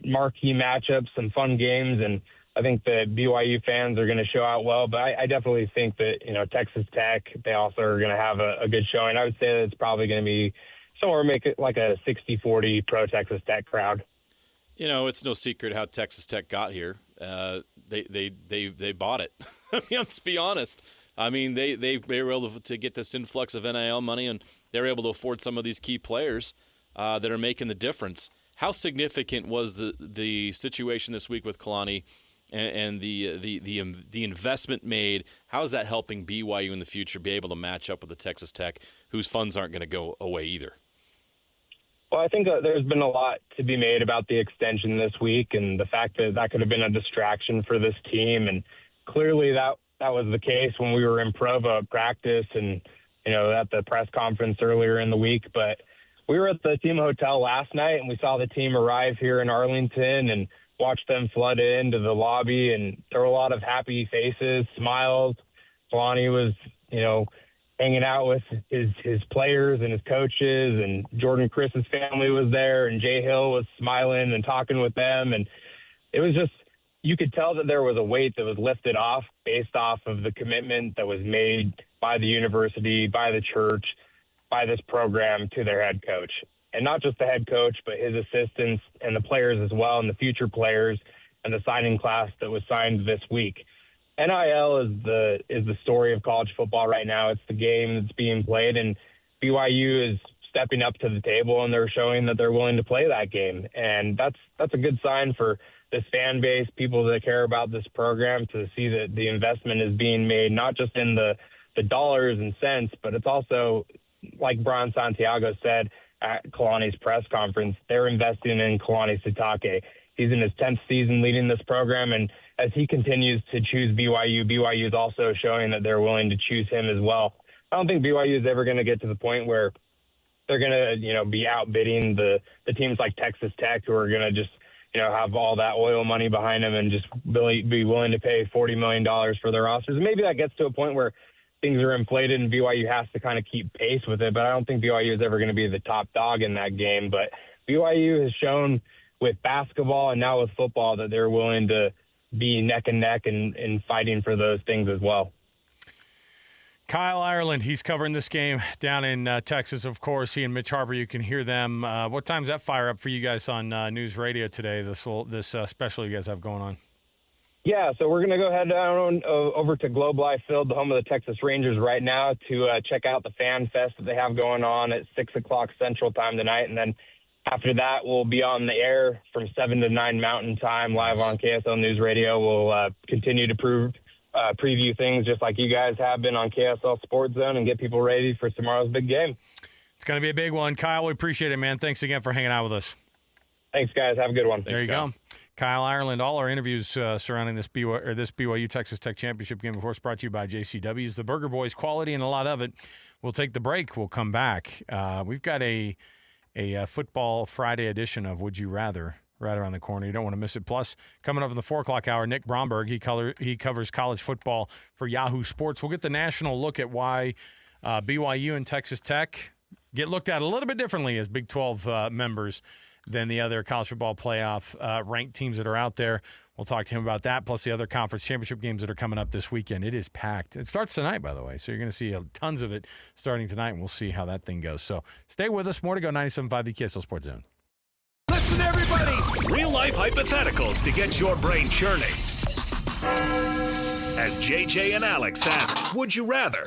marquee matchups, some fun games, and I think that BYU fans are going to show out well. But I definitely think that, Texas Tech, they also are going to have a good showing. I would say that it's probably going to be somewhere, make it like a 60-40 pro-Texas Tech crowd. It's no secret how Texas Tech got here. They bought it. Let's be honest. They were able to get this influx of NIL money, and they're able to afford some of these key players that are making the difference. How significant was the situation this week with Kalani and the investment made? How is that helping BYU in the future be able to match up with the Texas Tech, whose funds aren't going to go away either? Well, I think there's been a lot to be made about the extension this week and the fact that could have been a distraction for this team. And clearly that was the case when we were in Provo at practice and, at the press conference earlier in the week. But we were at the team hotel last night and we saw the team arrive here in Arlington and watched them flood into the lobby. And there were a lot of happy faces, smiles. Kalani was, hanging out with his players and his coaches, and Jordan Chris's family was there, and Jay Hill was smiling and talking with them. And it was just, you could tell that there was a weight that was lifted off based off of the commitment that was made by the university, by the church, by this program to their head coach. And not just the head coach, but his assistants and the players as well, and the future players and the signing class that was signed this week. NIL is the story of college football right now. It's the game that's being played, and BYU is stepping up to the table, and they're showing that they're willing to play that game. And that's a good sign for this fan base, people that care about this program, to see that the investment is being made, not just in the dollars and cents, but it's also, like Brian Santiago said at Kalani's press conference, they're investing in Kalani Sitake. He's in his 10th season leading this program, and as he continues to choose BYU is also showing that they're willing to choose him as well. I don't think BYU is ever going to get to the point where they're going to, be outbidding the teams like Texas Tech, who are going to just, have all that oil money behind them and just be willing to pay $40 million for their rosters. Maybe that gets to a point where things are inflated and BYU has to kind of keep pace with it, but I don't think BYU is ever going to be the top dog in that game. But BYU has shown with basketball and now with football that they're willing to be neck and neck and fighting for those things as well. Kyle Ireland, he's covering this game down in Texas, of course. He and Mitch Harper, you can hear them. What time's that fire up for you guys on News Radio today, this special you guys have going on? Yeah, so we're going to go head down over to Globe Life Field, the home of the Texas Rangers, right now to check out the Fan Fest that they have going on at 6 o'clock Central Time tonight. And then after that, we'll be on the air from 7 to 9 Mountain Time, live on KSL News Radio. We'll continue to preview things just like you guys have been on KSL Sports Zone and get people ready for tomorrow's big game. It's going to be a big one. Kyle, we appreciate it, man. Thanks again for hanging out with us. Thanks, guys. Have a good one. There you go. Kyle Ireland. All our interviews surrounding this BYU Texas Tech Championship game, of course, brought to you by JCW's, the Burger Boys, quality and a lot of it. We'll take the break. We'll come back. We've got a Football Friday edition of Would You Rather right around the corner. You don't want to miss it. Plus, coming up in the 4 o'clock hour, Nick Bromberg, he covers college football for Yahoo Sports. We'll get the national look at why BYU and Texas Tech get looked at a little bit differently as Big 12 members than the other college football playoff ranked teams that are out there. We'll talk to him about that, plus the other conference championship games that are coming up this weekend. It is packed. It starts tonight, by the way, so you're going to see tons of it starting tonight, and we'll see how that thing goes. So stay with us. More to go. 97.5 the KSL Sports Zone. Listen, everybody. Real-life hypotheticals to get your brain churning. As JJ and Alex ask, would you rather?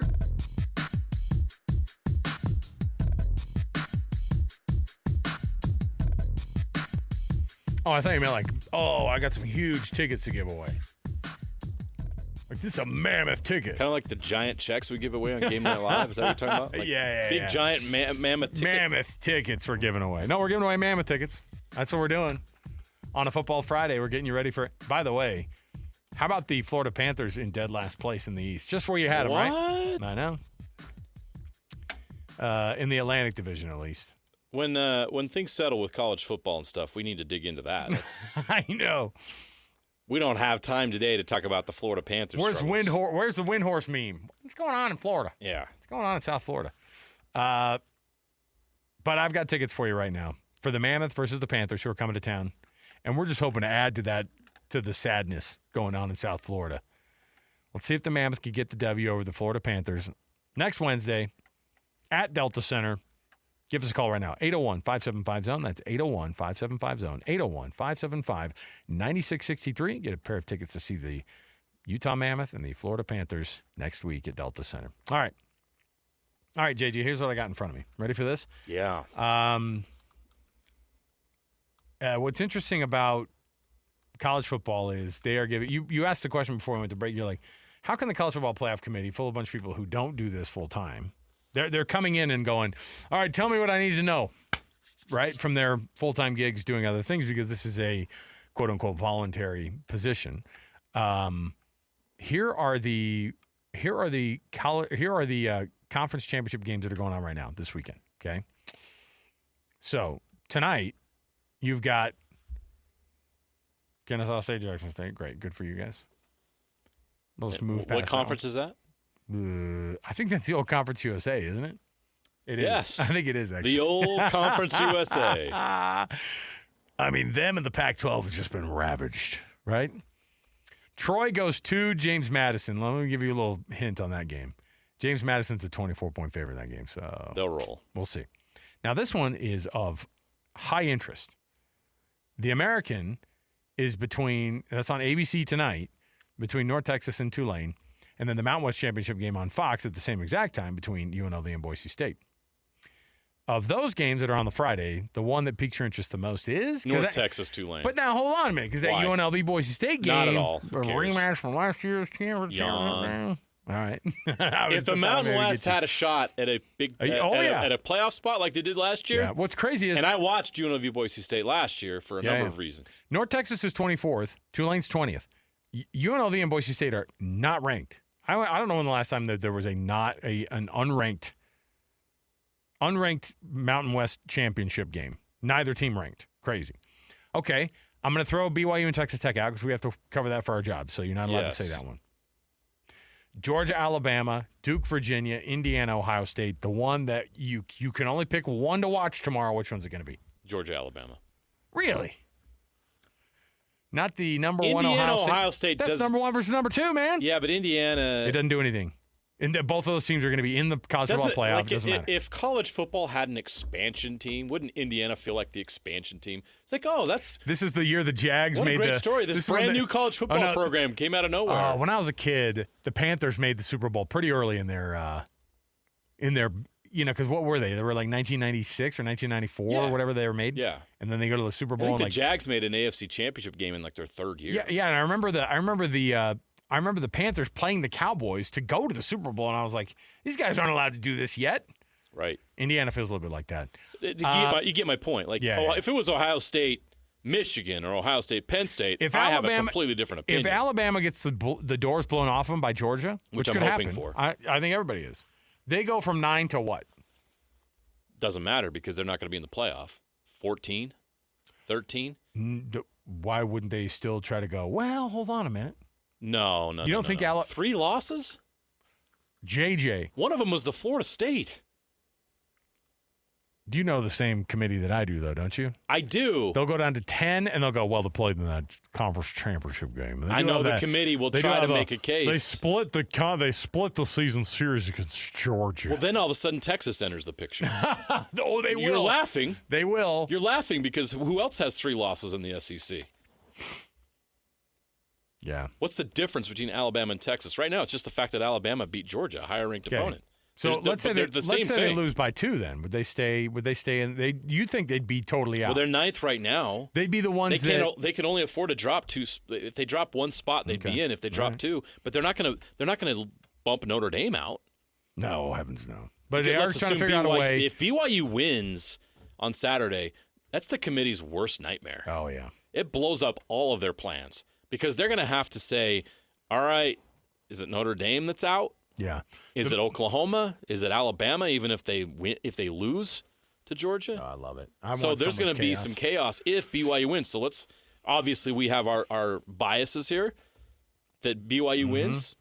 Oh, I thought you meant like, I got some huge tickets to give away. Like, this is a mammoth ticket. Kind of like the giant checks we give away on Game Night Live. Is that what you're talking about? Like big giant mammoth tickets. Mammoth tickets we're giving away. No, we're giving away mammoth tickets. That's what we're doing. On a Football Friday, we're getting you ready for it. By the way, how about the Florida Panthers in dead last place in the East? Just where you had them, right? I know. In the Atlantic Division, at least. When things settle with college football and stuff, we need to dig into that. I know. We don't have time today to talk about the Florida Panthers. Where's the Windhorse meme? What's going on in Florida? Yeah. What's going on in South Florida? But I've got tickets for you right now for the Mammoth versus the Panthers who are coming to town. And we're just hoping to add to that, to the sadness going on in South Florida. Let's see if the Mammoth can get the W over the Florida Panthers next Wednesday at Delta Center. Give us a call right now, 801-575-ZONE. That's 801-575-ZONE, 801-575-9663. Get a pair of tickets to see the Utah Mammoth and the Florida Panthers next week at Delta Center. All right, JG, here's what I got in front of me. Ready for this? Yeah. What's interesting about college football is they are giving – you asked the question before we went to break. You're like, how can the College Football Playoff Committee, full of a bunch of people who don't do this full time – They're coming in and going, all right, tell me what I need to know, right, from their full-time gigs doing other things because this is a quote-unquote voluntary position. Here are the conference championship games that are going on right now this weekend, okay? So tonight you've got Kennesaw State, Jackson State. Great. Good for you guys. Let's move past what conference is that? I think that's the old Conference USA, isn't it? It is. Yes. I think it is, actually. The old Conference USA. I mean, them and the Pac-12 has just been ravaged, right? Troy goes to James Madison. Let me give you a little hint on that game. James Madison's a 24-point favorite in that game, so they'll roll. We'll see. Now, this one is of high interest. The American is that's on ABC tonight, between North Texas and Tulane. And then the Mountain West Championship game on Fox at the same exact time between UNLV and Boise State. Of those games that are on the Friday, the one that piques your interest the most is North Texas Tulane. But now hold on a minute, because that UNLV Boise State game, not at all. A rematch from last year's championship. All right. If the Mountain West had a shot at a big at a playoff spot like they did last year, what's crazy is, and I watched UNLV Boise State last year for a number of reasons. North Texas is 24th, Tulane's 20th. UNLV and Boise State are not ranked. I don't know when the last time that there was an unranked Mountain West championship game. Neither team ranked. Crazy. Okay, I'm going to throw BYU and Texas Tech out because we have to cover that for our job, so you're not allowed to say that one. Georgia, Alabama, Duke, Virginia, Indiana, Ohio State, the one that you can only pick one to watch tomorrow. Which one's it going to be? Georgia, Alabama. Really? Not the number one Ohio State. That's number one versus number two, man. Yeah, but Indiana. It doesn't do anything. Both of those teams are going to be in the college football playoff. It doesn't matter. If college football had an expansion team, wouldn't Indiana feel like the expansion team? It's like, this is the year the Jags made a great story. This brand new college football program came out of nowhere. When I was a kid, the Panthers made the Super Bowl pretty early in their because what were they? They were like 1996 or 1994 or whatever they were made. Yeah. And then they go to the Super Bowl. I think the Jags made an AFC Championship game in like their third year. Yeah, and I remember the Panthers playing the Cowboys to go to the Super Bowl, and I was like, these guys aren't allowed to do this yet. Right. Indiana feels a little bit like that. You get my point. Like, if it was Ohio State, Michigan, or Ohio State, Penn State, I have a completely different opinion. If Alabama gets the doors blown off them by Georgia, which could I'm happen, hoping for. I think everybody is. They go from 9 to what? Doesn't matter because they're not going to be in the playoff. 14? 13? Why wouldn't they still try to go, well, hold on a minute. No. You don't think 3 losses? JJ. One of them was the Florida State. You know the same committee that I do, though, don't you? I do. They'll go down to 10, and they'll go, well, they played in that conference championship game. I know the committee will try to make a case. They split the season series against Georgia. Well, then all of a sudden Texas enters the picture. They will. You're laughing. They will. You're laughing because who else has 3 losses in the SEC? Yeah. What's the difference between Alabama and Texas? Right now, it's just the fact that Alabama beat Georgia, a higher-ranked opponent. So let's say they lose by 2. Then would they stay? Would they stay in? You think they'd be totally out? Well, they're 9th right now. They'd be the ones they can only afford to drop 2. If they drop 1 spot, they'd be in. If they drop 2, but they're not going to bump Notre Dame out. No, heavens no. But they are trying to figure out a way. If BYU wins on Saturday, that's the committee's worst nightmare. Oh yeah, it blows up all of their plans because they're going to have to say, "All right, is it Notre Dame that's out? Yeah. Is it Oklahoma? Is it Alabama? Even if they lose to Georgia, I love it. So there's going to be some chaos if BYU wins. So obviously we have our biases here that BYU wins.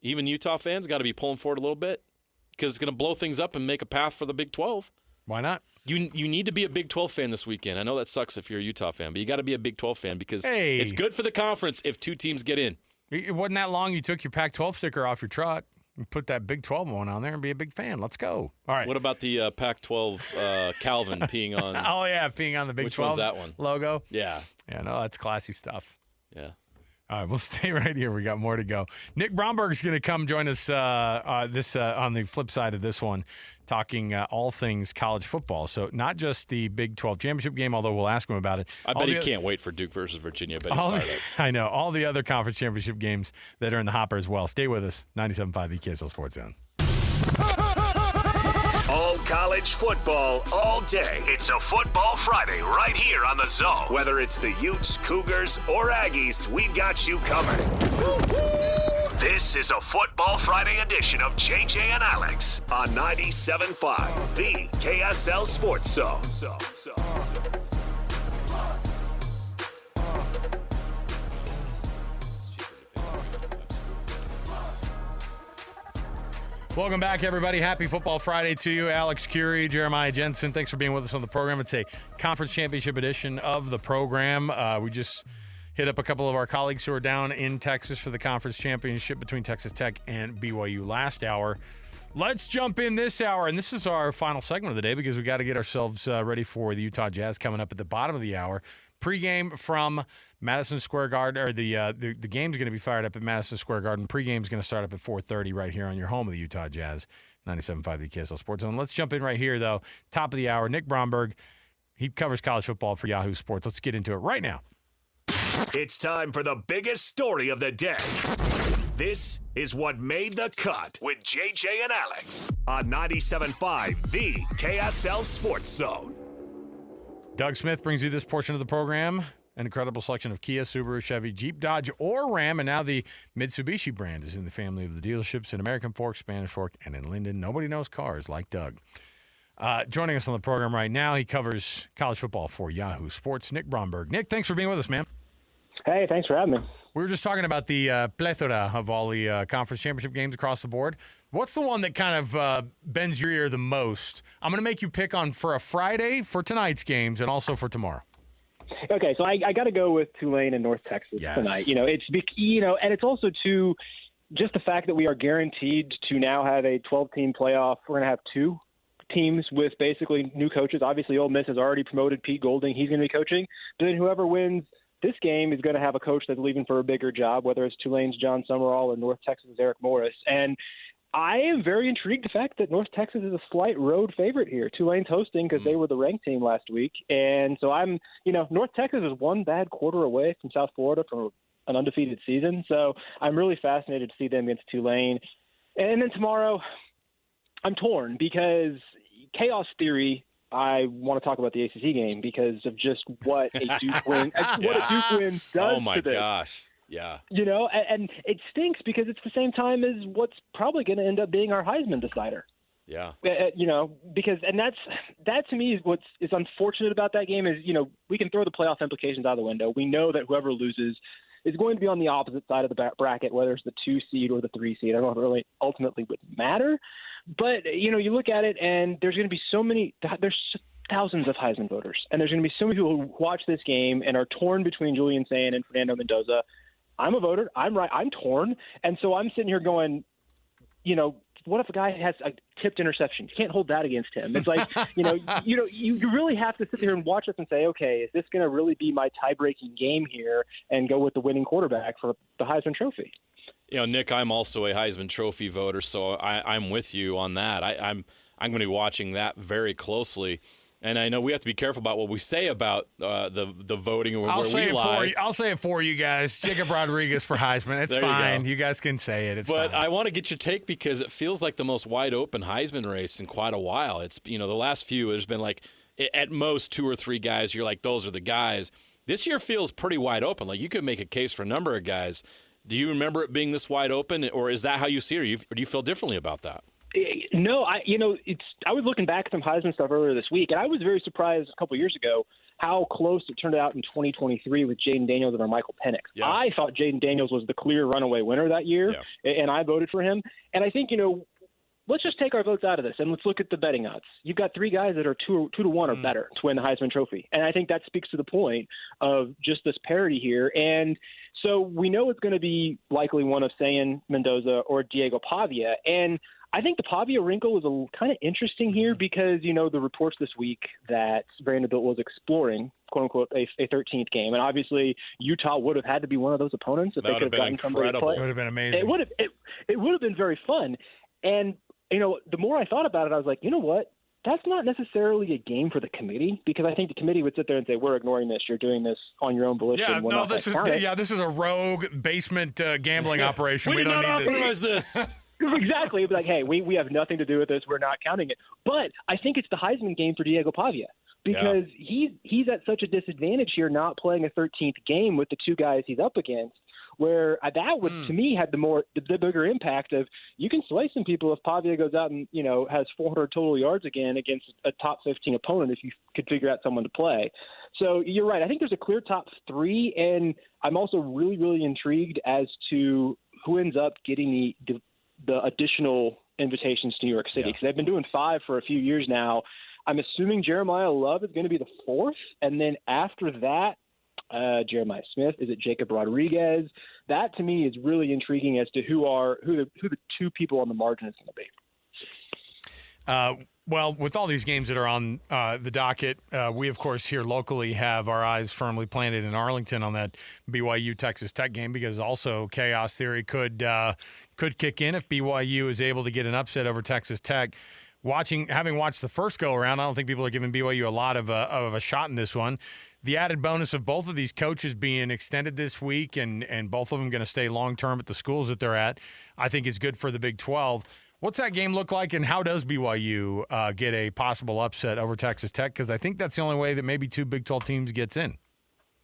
Even Utah fans got to be pulling forward a little bit because it's going to blow things up and make a path for the Big 12. Why not? You need to be a Big 12 fan this weekend. I know that sucks if you're a Utah fan, but you got to be a Big 12 fan because it's good for the conference if 2 teams get in. It wasn't that long you took your Pac-12 sticker off your truck and put that Big 12 one on there and be a big fan. Let's go. All right. What about the Pac-12 Calvin peeing on? Oh, yeah, peeing on the Big 12 Which one's that one? Logo? Yeah. Yeah, no, that's classy stuff. Yeah. All right, we'll stay right here. We got more to go. Nick Bromberg is going to come join us on the flip side of this one, talking all things college football. So not just the Big 12 championship game, although we'll ask him about it. I bet he can't wait for Duke versus Virginia. But he's fired up. I know. All the other conference championship games that are in the hopper as well. Stay with us. 97.5 the KSL Sports Zone. All college football, all day. It's a Football Friday right here on the Zone. Whether it's the Utes, Cougars, or Aggies, we've got you covered. This is a Football Friday edition of JJ and Alex on 97.5, the KSL Sports Zone. Welcome back, everybody. Happy Football Friday to you. Alex, Kirry, Jeremiah, Jensen, thanks for being with us on the program. It's a conference championship edition of the program. We just hit up a couple of our colleagues who are down in Texas for the conference championship between Texas Tech and BYU last hour. Let's jump in this hour, and this is our final segment of the day because we got to get ourselves ready for the Utah Jazz coming up at the bottom of the hour. Pre-game from Madison Square Garden, or the game's going to be fired up at Madison Square Garden. Pre-game's going to start up at 4:30 right here on your home of the Utah Jazz, 97.5 the KSL Sports Zone. Let's jump in right here, though. Top of the hour, Nick Bromberg. He covers college football for Yahoo Sports. Let's get into it right now. It's time for the biggest story of the day. This is what made the cut with JJ and Alex on 97.5 the KSL Sports Zone. Doug Smith brings you this portion of the program. An incredible selection of Kia, Subaru, Chevy, Jeep, Dodge, or Ram, and now the Mitsubishi brand is in the family of the dealerships in American Fork, Spanish Fork, and in Linden. Nobody knows cars like Doug. Joining us on the program right now, he covers college football for Yahoo Sports, Nick Bromberg. Nick, thanks for being with us, man. Hey, thanks for having me. We were just talking about the plethora of all the conference championship games across the board. What's the one that kind of bends your ear the most? I'm going to make you pick on for a Friday for tonight's games and also for tomorrow. Okay, so I got to go with Tulane and North Texas tonight. And it's also just the fact that we are guaranteed to now have a 12-team playoff. We're going to have 2 teams with basically new coaches. Obviously, Ole Miss has already promoted Pete Golding. He's going to be coaching. But then whoever wins this game is going to have a coach that's leaving for a bigger job, whether it's Tulane's John Summerall or North Texas' Eric Morris. And I am very intrigued the fact that North Texas is a slight road favorite here. Tulane's hosting because they were the ranked team last week. And so North Texas is one bad quarter away from South Florida from an undefeated season. So I'm really fascinated to see them against Tulane. And then tomorrow, I'm torn because chaos theory, I want to talk about the ACC game because of just what a Duke win, does Oh my to this. gosh. Yeah. And it stinks because it's the same time as what's probably going to end up being our Heisman decider. Yeah. Because that to me is what is unfortunate about that game is, we can throw the playoff implications out the window. We know that whoever loses is going to be on the opposite side of the bracket, whether it's the 2 seed or the 3 seed. I don't know if it really ultimately would matter. But, you look at it and there's going to be there's thousands of Heisman voters. And there's going to be so many people who watch this game and are torn between Julian Sayin and Fernando Mendoza. I'm a voter. I'm right. I'm torn. And so I'm sitting here going, what if a guy has a tipped interception? You can't hold that against him. It's like, you really have to sit there and watch this and say, okay, is this going to really be my tie-breaking game here and go with the winning quarterback for the Heisman Trophy? Nick, I'm also a Heisman Trophy voter, so I'm with you on that. I'm going to be watching that very closely. And I know we have to be careful about what we say about the voting or where we lie. I'll say it for you guys. Jacob Rodriguez for Heisman. It's fine. You guys can say it. It's fine. But I want to get your take because it feels like the most wide open Heisman race in quite a while. It's the last few there's been like at most 2 or 3 guys. You're like those are the guys. This year feels pretty wide open. Like you could make a case for a number of guys. Do you remember it being this wide open, or is that how you see it, or do you feel differently about that? No, I was looking back at some Heisman stuff earlier this week, and I was very surprised a couple years ago how close it turned out in 2023 with Jaden Daniels over Michael Penix. Yeah. I thought Jaden Daniels was the clear runaway winner that year, and I voted for him. And I think, let's just take our votes out of this and let's look at the betting odds. You've got 3 guys that are 2 to 1 or better to win the Heisman Trophy. And I think that speaks to the point of just this parity here. And so we know it's going to be likely one of Sayan Mendoza or Diego Pavia. And I think the Pavia wrinkle is kind of interesting here because, the reports this week that Vanderbilt was exploring, quote unquote, a 13th game. And obviously Utah would have had to be one of those opponents if they could have gotten somebody to play. It would have been amazing. It would have been very fun. And, the more I thought about it, I was like, you know what? That's not necessarily a game for the committee because I think the committee would sit there and say, we're ignoring this. You're doing this on your own volition. Yeah, no, this is a rogue basement gambling operation. We do not authorize this. Exactly. It'd be like, hey, we have nothing to do with this. We're not counting it. But I think it's the Heisman game for Diego Pavia because he's at such a disadvantage here not playing a 13th game with the 2 guys he's up against. Where that would, to me, had the bigger impact of you can sway some people if Pavia goes out and, has 400 total yards again against a top 15 opponent if you could figure out someone to play. So you're right. I think there's a clear top 3, and I'm also really, really intrigued as to who ends up getting the additional invitations to New York City because they've been doing 5 for a few years now. I'm assuming Jeremiah Love is going to be the 4th, and then after that, Jeremiah Smith? Is it Jacob Rodriguez? That to me is really intriguing as to who the 2 people on the margin is going to be. Well, with all these games that are on the docket, we of course here locally have our eyes firmly planted in Arlington on that BYU Texas Tech game because also chaos theory could kick in if BYU is able to get an upset over Texas Tech. Having watched the first go around, I don't think people are giving BYU a lot of a shot in this one. The added bonus of both of these coaches being extended this week and both of them going to stay long-term at the schools that they're at, I think is good for the Big 12. What's that game look like, and how does BYU get a possible upset over Texas Tech? Because I think that's the only way that maybe 2 Big 12 teams gets in.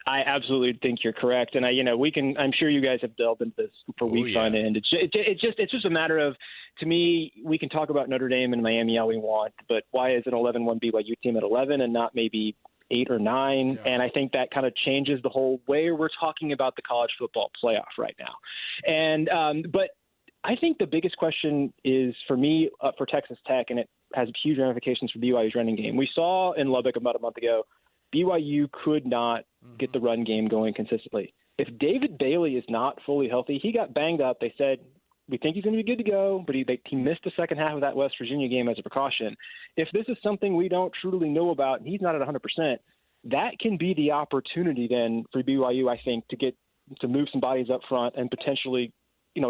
I absolutely think you're correct, and I'm sure you guys have delved into this for weeks on end. It's just a matter of, to me, we can talk about Notre Dame and Miami all we want, but why is an 11-1 BYU team at 11 and not maybe 8 or 9? Yeah. And I think that kind of changes the whole way we're talking about the college football playoff right now. And but I think the biggest question is for me for Texas Tech, and it has huge ramifications for BYU's running game. We saw in Lubbock about a month ago, BYU could not get the run game going consistently. If David Bailey is not fully healthy, he got banged up. They said, we think he's going to be good to go, but he missed the second half of that West Virginia game as a precaution. If this is something we don't truly know about and he's not at 100%, that can be the opportunity then for BYU, I think, to move some bodies up front and potentially,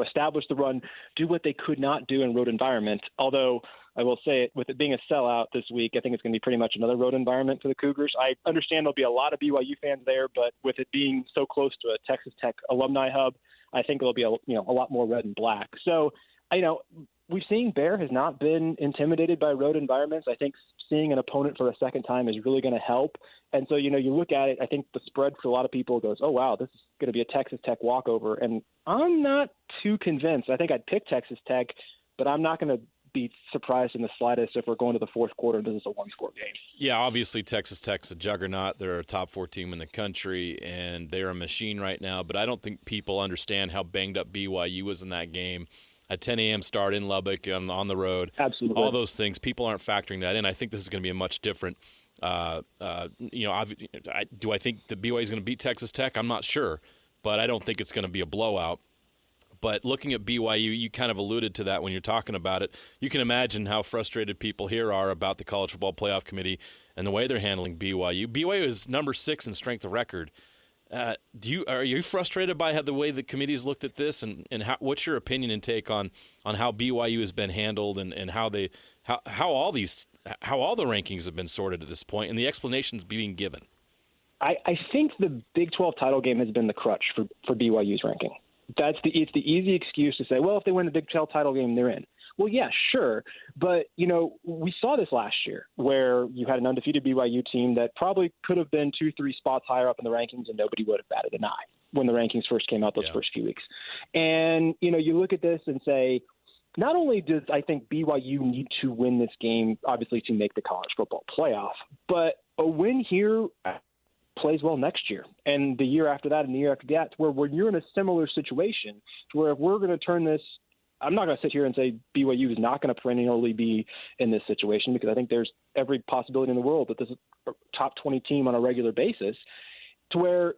establish the run, do what they could not do in road environment. Although I will say it, with it being a sellout this week, I think it's going to be pretty much another road environment for the Cougars. I understand there'll be a lot of BYU fans there, but with it being so close to a Texas Tech alumni hub, I think there'll be a lot more red and black. So, we've seen Bear has not been intimidated by road environments. I think seeing an opponent for a second time is really going to help. And so, you look at it, I think the spread for a lot of people goes, oh, wow, this is going to be a Texas Tech walkover. And I'm not too convinced. I think I'd pick Texas Tech, but I'm not going to be surprised in the slightest if we're going to the fourth quarter. This is a 1-score game. Yeah, obviously Texas Tech's a juggernaut. They're a top 4 team in the country, and they're a machine right now. But I don't think people understand how banged up BYU was in that game. A 10 a.m. start in Lubbock on the road. Absolutely. All those things, people aren't factoring that in. I think this is going to be a much different do I think the BYU is going to beat Texas Tech? I'm not sure, but I don't think it's going to be a blowout. But looking at BYU, you kind of alluded to that when you're talking about it. You can imagine how frustrated people here are about the College Football Playoff Committee and the way they're handling BYU. BYU is number 6 in strength of record. Are you frustrated by the way the committee's looked at this, and what's your opinion and take on how BYU has been handled and how all the rankings have been sorted at this point and the explanations being given? I think the Big 12 title game has been the crutch for BYU's ranking. It's the easy excuse to say, well, if they win the Big 12 title game, they're in. Well, yeah, sure. But, we saw this last year where you had an undefeated BYU team that probably could have been 2-3 spots higher up in the rankings and nobody would have batted an eye when the rankings first came out those first few weeks. And, you look at this and say, not only does I think BYU need to win this game, obviously, to make the college football playoff, but a win here plays well next year and the year after that and the year after that, where when you're in a similar situation to where if we're going to turn this, I'm not going to sit here and say BYU is not going to perennially be in this situation, because I think there's every possibility in the world that this is a top 20 team on a regular basis, to where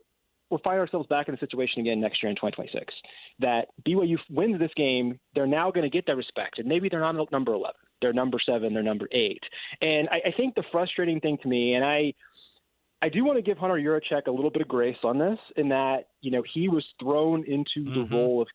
we'll find ourselves back in a situation again next year in 2026 that BYU wins this game. They're now going to get their respect, and maybe they're not number 11, they're number 7, they're number 8. And I think the frustrating thing to me, and I do want to give Hunter Yurachek a little bit of grace on this, in that, he was thrown into the role of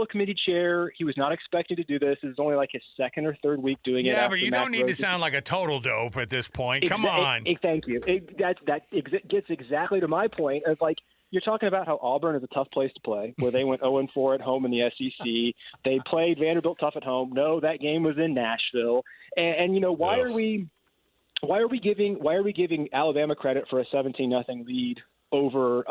committee chair. He was not expected to do this. This is only like his second or third week doing it. Yeah, but you don't need to sound like a total dope at this point. Come on. Thank you. That gets exactly to my point of, like, you're talking about how Auburn is a tough place to play, where they went 0-4 at home in the SEC. They played Vanderbilt tough at home. No, that game was in Nashville. And why are we giving Alabama credit for a 17-0 lead over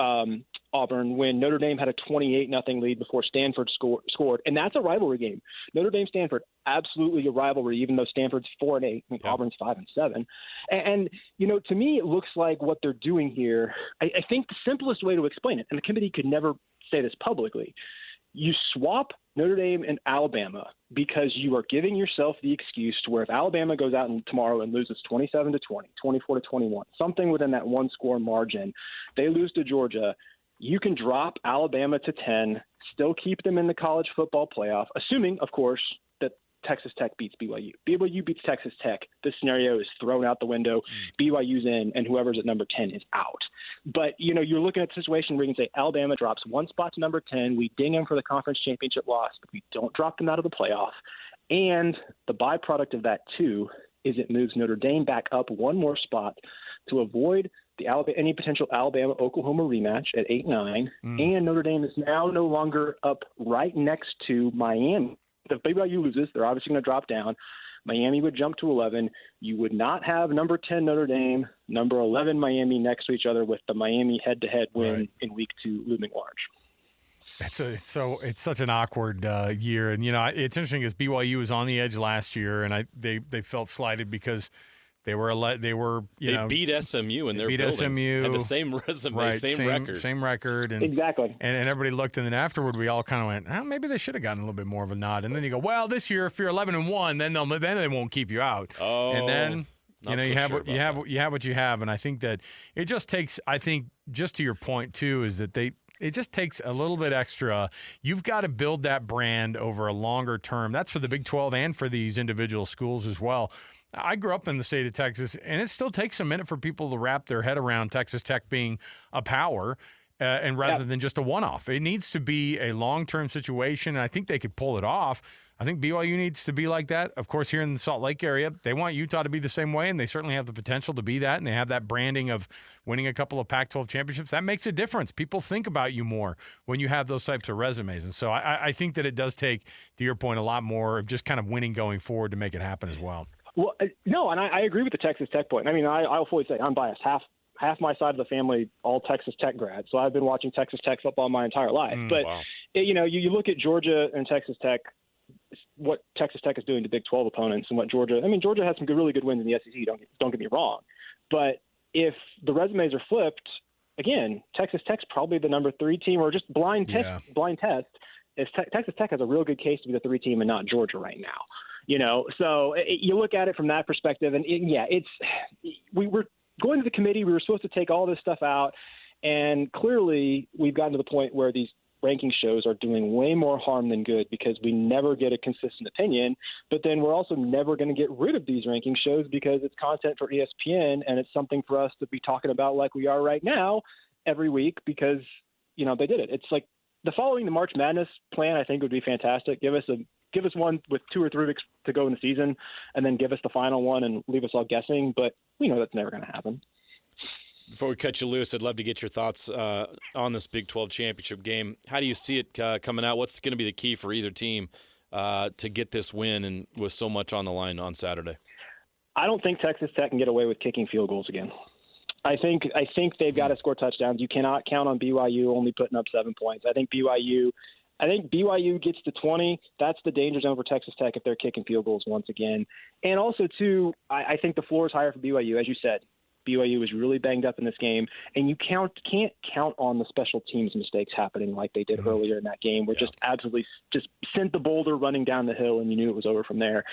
Auburn when Notre Dame had a 28-0 lead before Stanford scored? And that's a rivalry game. Notre Dame-Stanford, absolutely a rivalry, even though Stanford's 4-8 and Auburn's 5-7. And to me, it looks like what they're doing here, I think the simplest way to explain it, and the committee could never say this publicly, you swap Notre Dame and Alabama because you are giving yourself the excuse to where if Alabama goes out tomorrow and loses 27-20, 24-21, something within that one-score margin, they lose to Georgia, you can drop Alabama to 10, still keep them in the college football playoff, assuming, of course, that Texas Tech beats BYU. BYU beats Texas Tech. This scenario is thrown out the window. BYU's in, and whoever's at number 10 is out. But, you're looking at a situation where you can say Alabama drops one spot to number 10. We ding them for the conference championship loss, but we don't drop them out of the playoff. And the byproduct of that, too, is it moves Notre Dame back up one more spot to avoid any potential Alabama-Oklahoma rematch at 8-9. And Notre Dame is now no longer up right next to Miami. If BYU loses, they're obviously going to drop down. Miami would jump to 11. You would not have number 10 Notre Dame, number 11 Miami next to each other, with the Miami head-to-head win in week 2 looming large. It's such an awkward year, and it's interesting because BYU was on the edge last year, and they felt slighted because they beat SMU in their building. SMU, had the same resume, same record, and exactly. And everybody looked, and then afterward, we all kind of went, maybe they should have gotten a little bit more of a nod. And then you go, well, this year, if you're 11-1, then they won't keep you out. Oh, and then you have what you have, and I think that it just takes. I think just to your point too is that it just takes a little bit extra. You've got to build that brand over a longer term. That's for the Big 12 and for these individual schools as well. I grew up in the state of Texas, and it still takes a minute for people to wrap their head around Texas Tech being a power, and rather than just a one-off. It needs to be a long-term situation, and I think they could pull it off. I think BYU needs to be like that. Of course, here in the Salt Lake area, they want Utah to be the same way, and they certainly have the potential to be that, and they have that branding of winning a couple of Pac-12 championships. That makes a difference. People think about you more when you have those types of resumes. And so I think that it does take, to your point, a lot more of just kind of winning going forward to make it happen as well. Well, no, and I agree with the Texas Tech point. I mean, I'll fully say I'm biased. Half my side of the family, all Texas Tech grads. So I've been watching Texas Tech football my entire life. But, wow. You look at Georgia and Texas Tech, what Texas Tech is doing to Big 12 opponents, and what Georgia has some really good wins in the SEC, don't get me wrong. But if the resumes are flipped, again, Texas Tech's probably the number 3 team, or just blind test. Texas Tech has a real good case to be the 3 team and not Georgia right now. So you look at it from that perspective, and we were going to the committee. We were supposed to take all this stuff out, and clearly we've gotten to the point where these ranking shows are doing way more harm than good because we never get a consistent opinion. But then we're also never going to get rid of these ranking shows because it's content for ESPN, and it's something for us to be talking about like we are right now. every week because, they did it. It's like following the March Madness plan, I think would be fantastic. Give us one with 2 or 3 weeks to go in the season, and then give us the final one and leave us all guessing. But we know that's never going to happen. Before we cut you loose, I'd love to get your thoughts on this Big 12 championship game. How do you see it coming out? What's going to be the key for either team to get this win and with so much on the line on Saturday? I don't think Texas Tech can get away with kicking field goals again. I think they've got to score touchdowns. You cannot count on BYU only putting up 7 points. I think BYU gets to 20. That's the danger zone for Texas Tech if they're kicking field goals once again. And also, too, I think the floor is higher for BYU. As you said, BYU was really banged up in this game, and you can't count on the special teams mistakes happening like they did earlier in that game, where just absolutely just sent the boulder running down the hill, and you knew it was over from there.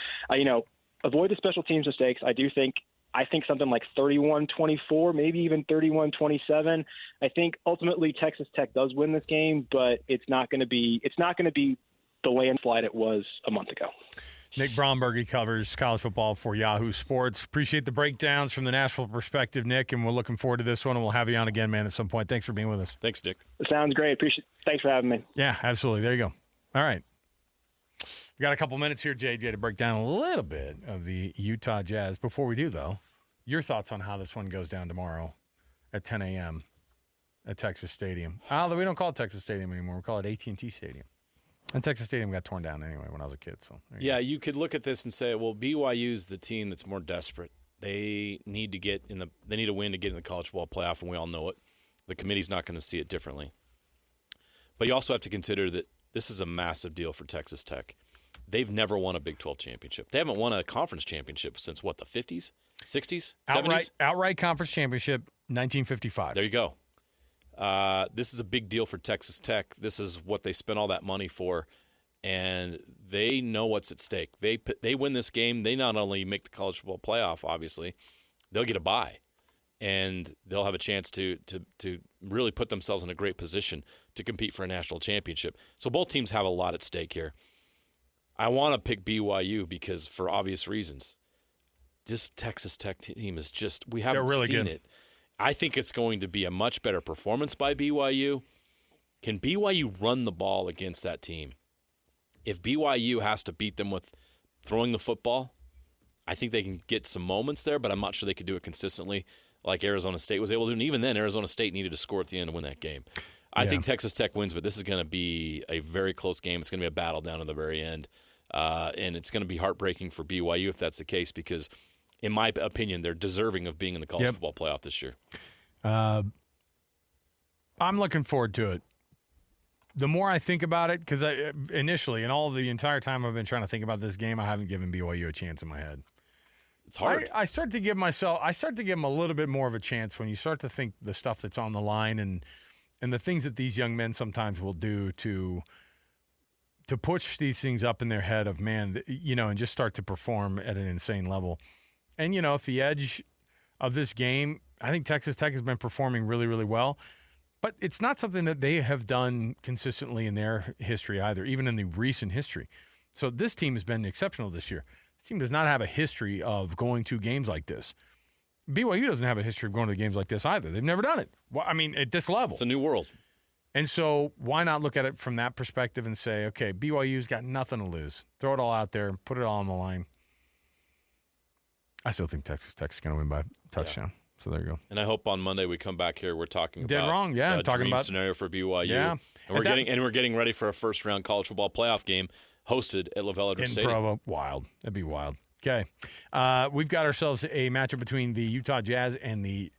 Avoid the special teams mistakes. I think something like 31-24, maybe even 31-27. I think ultimately Texas Tech does win this game, but it's not going to be the landslide it was a month ago. Nick Bromberg, he covers college football for Yahoo Sports. Appreciate the breakdowns from the Nashville perspective, Nick, and we're looking forward to this one, and we'll have you on again, man, at some point. Thanks for being with us. Thanks, Nick. Sounds great. Thanks for having me. Yeah, absolutely. There you go. All right. We got a couple minutes here, JJ, to break down a little bit of the Utah Jazz. Before we do, though, your thoughts on how this one goes down tomorrow at 10 a.m. at Texas Stadium. Although we don't call it Texas Stadium anymore. We call it AT&T Stadium. And Texas Stadium got torn down anyway when I was a kid. So you could look at this and say, well, BYU's the team that's more desperate. They need to they need a win to get in the college football playoff, and we all know it. The committee's not going to see it differently. But you also have to consider that this is a massive deal for Texas Tech. They've never won a Big 12 championship. They haven't won a conference championship since, the 50s, 60s, 70s? Outright conference championship, 1955. There you go. This is a big deal for Texas Tech. This is what they spent all that money for, and they know what's at stake. They win this game. They not only make the college football playoff, obviously, they'll get a bye, and they'll have a chance to really put themselves in a great position to compete for a national championship. So both teams have a lot at stake here. I want to pick BYU because for obvious reasons. This Texas Tech team is we haven't really seen good. it. I think it's going to be a much better performance by BYU. Can BYU run the ball against that team? If BYU has to beat them with throwing the football, I think they can get some moments there, but I'm not sure they could do it consistently like Arizona State was able to. And even then, Arizona State needed to score at the end to win that game. I think Texas Tech wins, but this is going to be a very close game. It's going to be a battle down to the very end. And it's going to be heartbreaking for BYU if that's the case because, in my opinion, they're deserving of being in the college football playoff this year. I'm looking forward to it. The more I think about it, because initially, and all the entire time I've been trying to think about this game, I haven't given BYU a chance in my head. It's hard. I start to give them a little bit more of a chance when you start to think the stuff that's on the line and the things that these young men sometimes will do to push these things up in their head of, man, and just start to perform at an insane level. And, if the edge of this game, I think Texas Tech has been performing really, really well. But it's not something that they have done consistently in their history either, even in the recent history. So this team has been exceptional this year. This team does not have a history of going to games like this. BYU doesn't have a history of going to games like this either. They've never done it. Well, at this level. It's a new world. And so why not look at it from that perspective and say, okay, BYU's got nothing to lose. Throw it all out there. Put it all on the line. I still think Texas Tech's going to win by touchdown. Yeah. So there you go. And I hope on Monday we come back here. We're talking about a dream scenario for BYU. Yeah. And we're getting ready for a first round college football playoff game hosted at LaVell Stadium. In Provo. Wild. That'd be wild. Okay. We've got ourselves a matchup between the Utah Jazz and the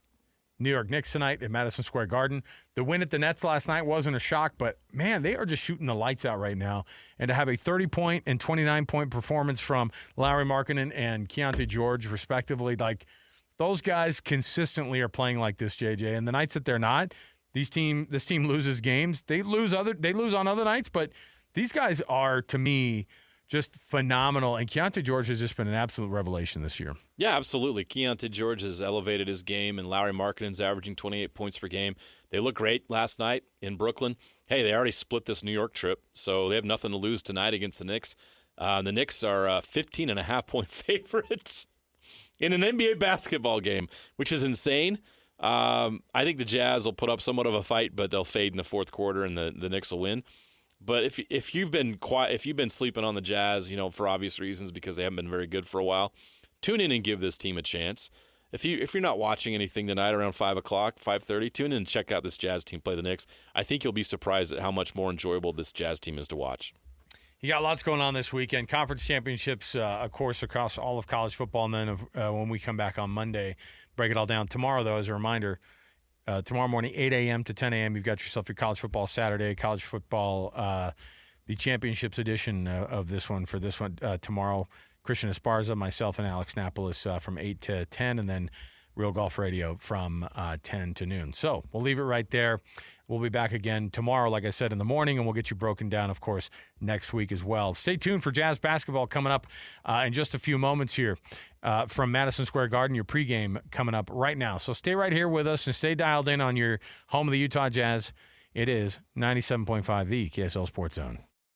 New York Knicks tonight at Madison Square Garden. The win at the Nets last night wasn't a shock, but, man, they are just shooting the lights out right now. And to have a 30-point and 29-point performance from Lauri Markkanen and Keontae George, respectively, those guys consistently are playing like this, JJ. And the nights that they're not, this team loses games. They lose on other nights, but these guys are, to me, just phenomenal. And Keontae George has just been an absolute revelation this year. Yeah, absolutely. Keontae George has elevated his game, and Lauri Markkanen's averaging 28 points per game. They looked great last night in Brooklyn. Hey, they already split this New York trip, so they have nothing to lose tonight against the Knicks. The Knicks are 15.5-point favorites in an NBA basketball game, which is insane. I think the Jazz will put up somewhat of a fight, but they'll fade in the fourth quarter, and the Knicks will win. But if you've been sleeping on the Jazz, for obvious reasons because they haven't been very good for a while, tune in and give this team a chance. If you're not watching anything tonight around 5 o'clock, 5:30, tune in and check out this Jazz team play the Knicks. I think you'll be surprised at how much more enjoyable this Jazz team is to watch. You got lots going on this weekend. Conference championships, of course, across all of college football. And then when we come back on Monday, break it all down. Tomorrow, though, as a reminder, tomorrow morning, 8 a.m. to 10 a.m., you've got yourself your college football Saturday. College football, the championships edition of this one tomorrow. Christian Esparza, myself, and Alex Napolis from 8 to 10, and then Real Golf Radio from 10 to noon. So we'll leave it right there. We'll be back again tomorrow, like I said, in the morning, and we'll get you broken down, of course, next week as well. Stay tuned for Jazz basketball coming up in just a few moments here from Madison Square Garden, your pregame coming up right now. So stay right here with us and stay dialed in on your home of the Utah Jazz. It is 97.5 the KSL Sports Zone.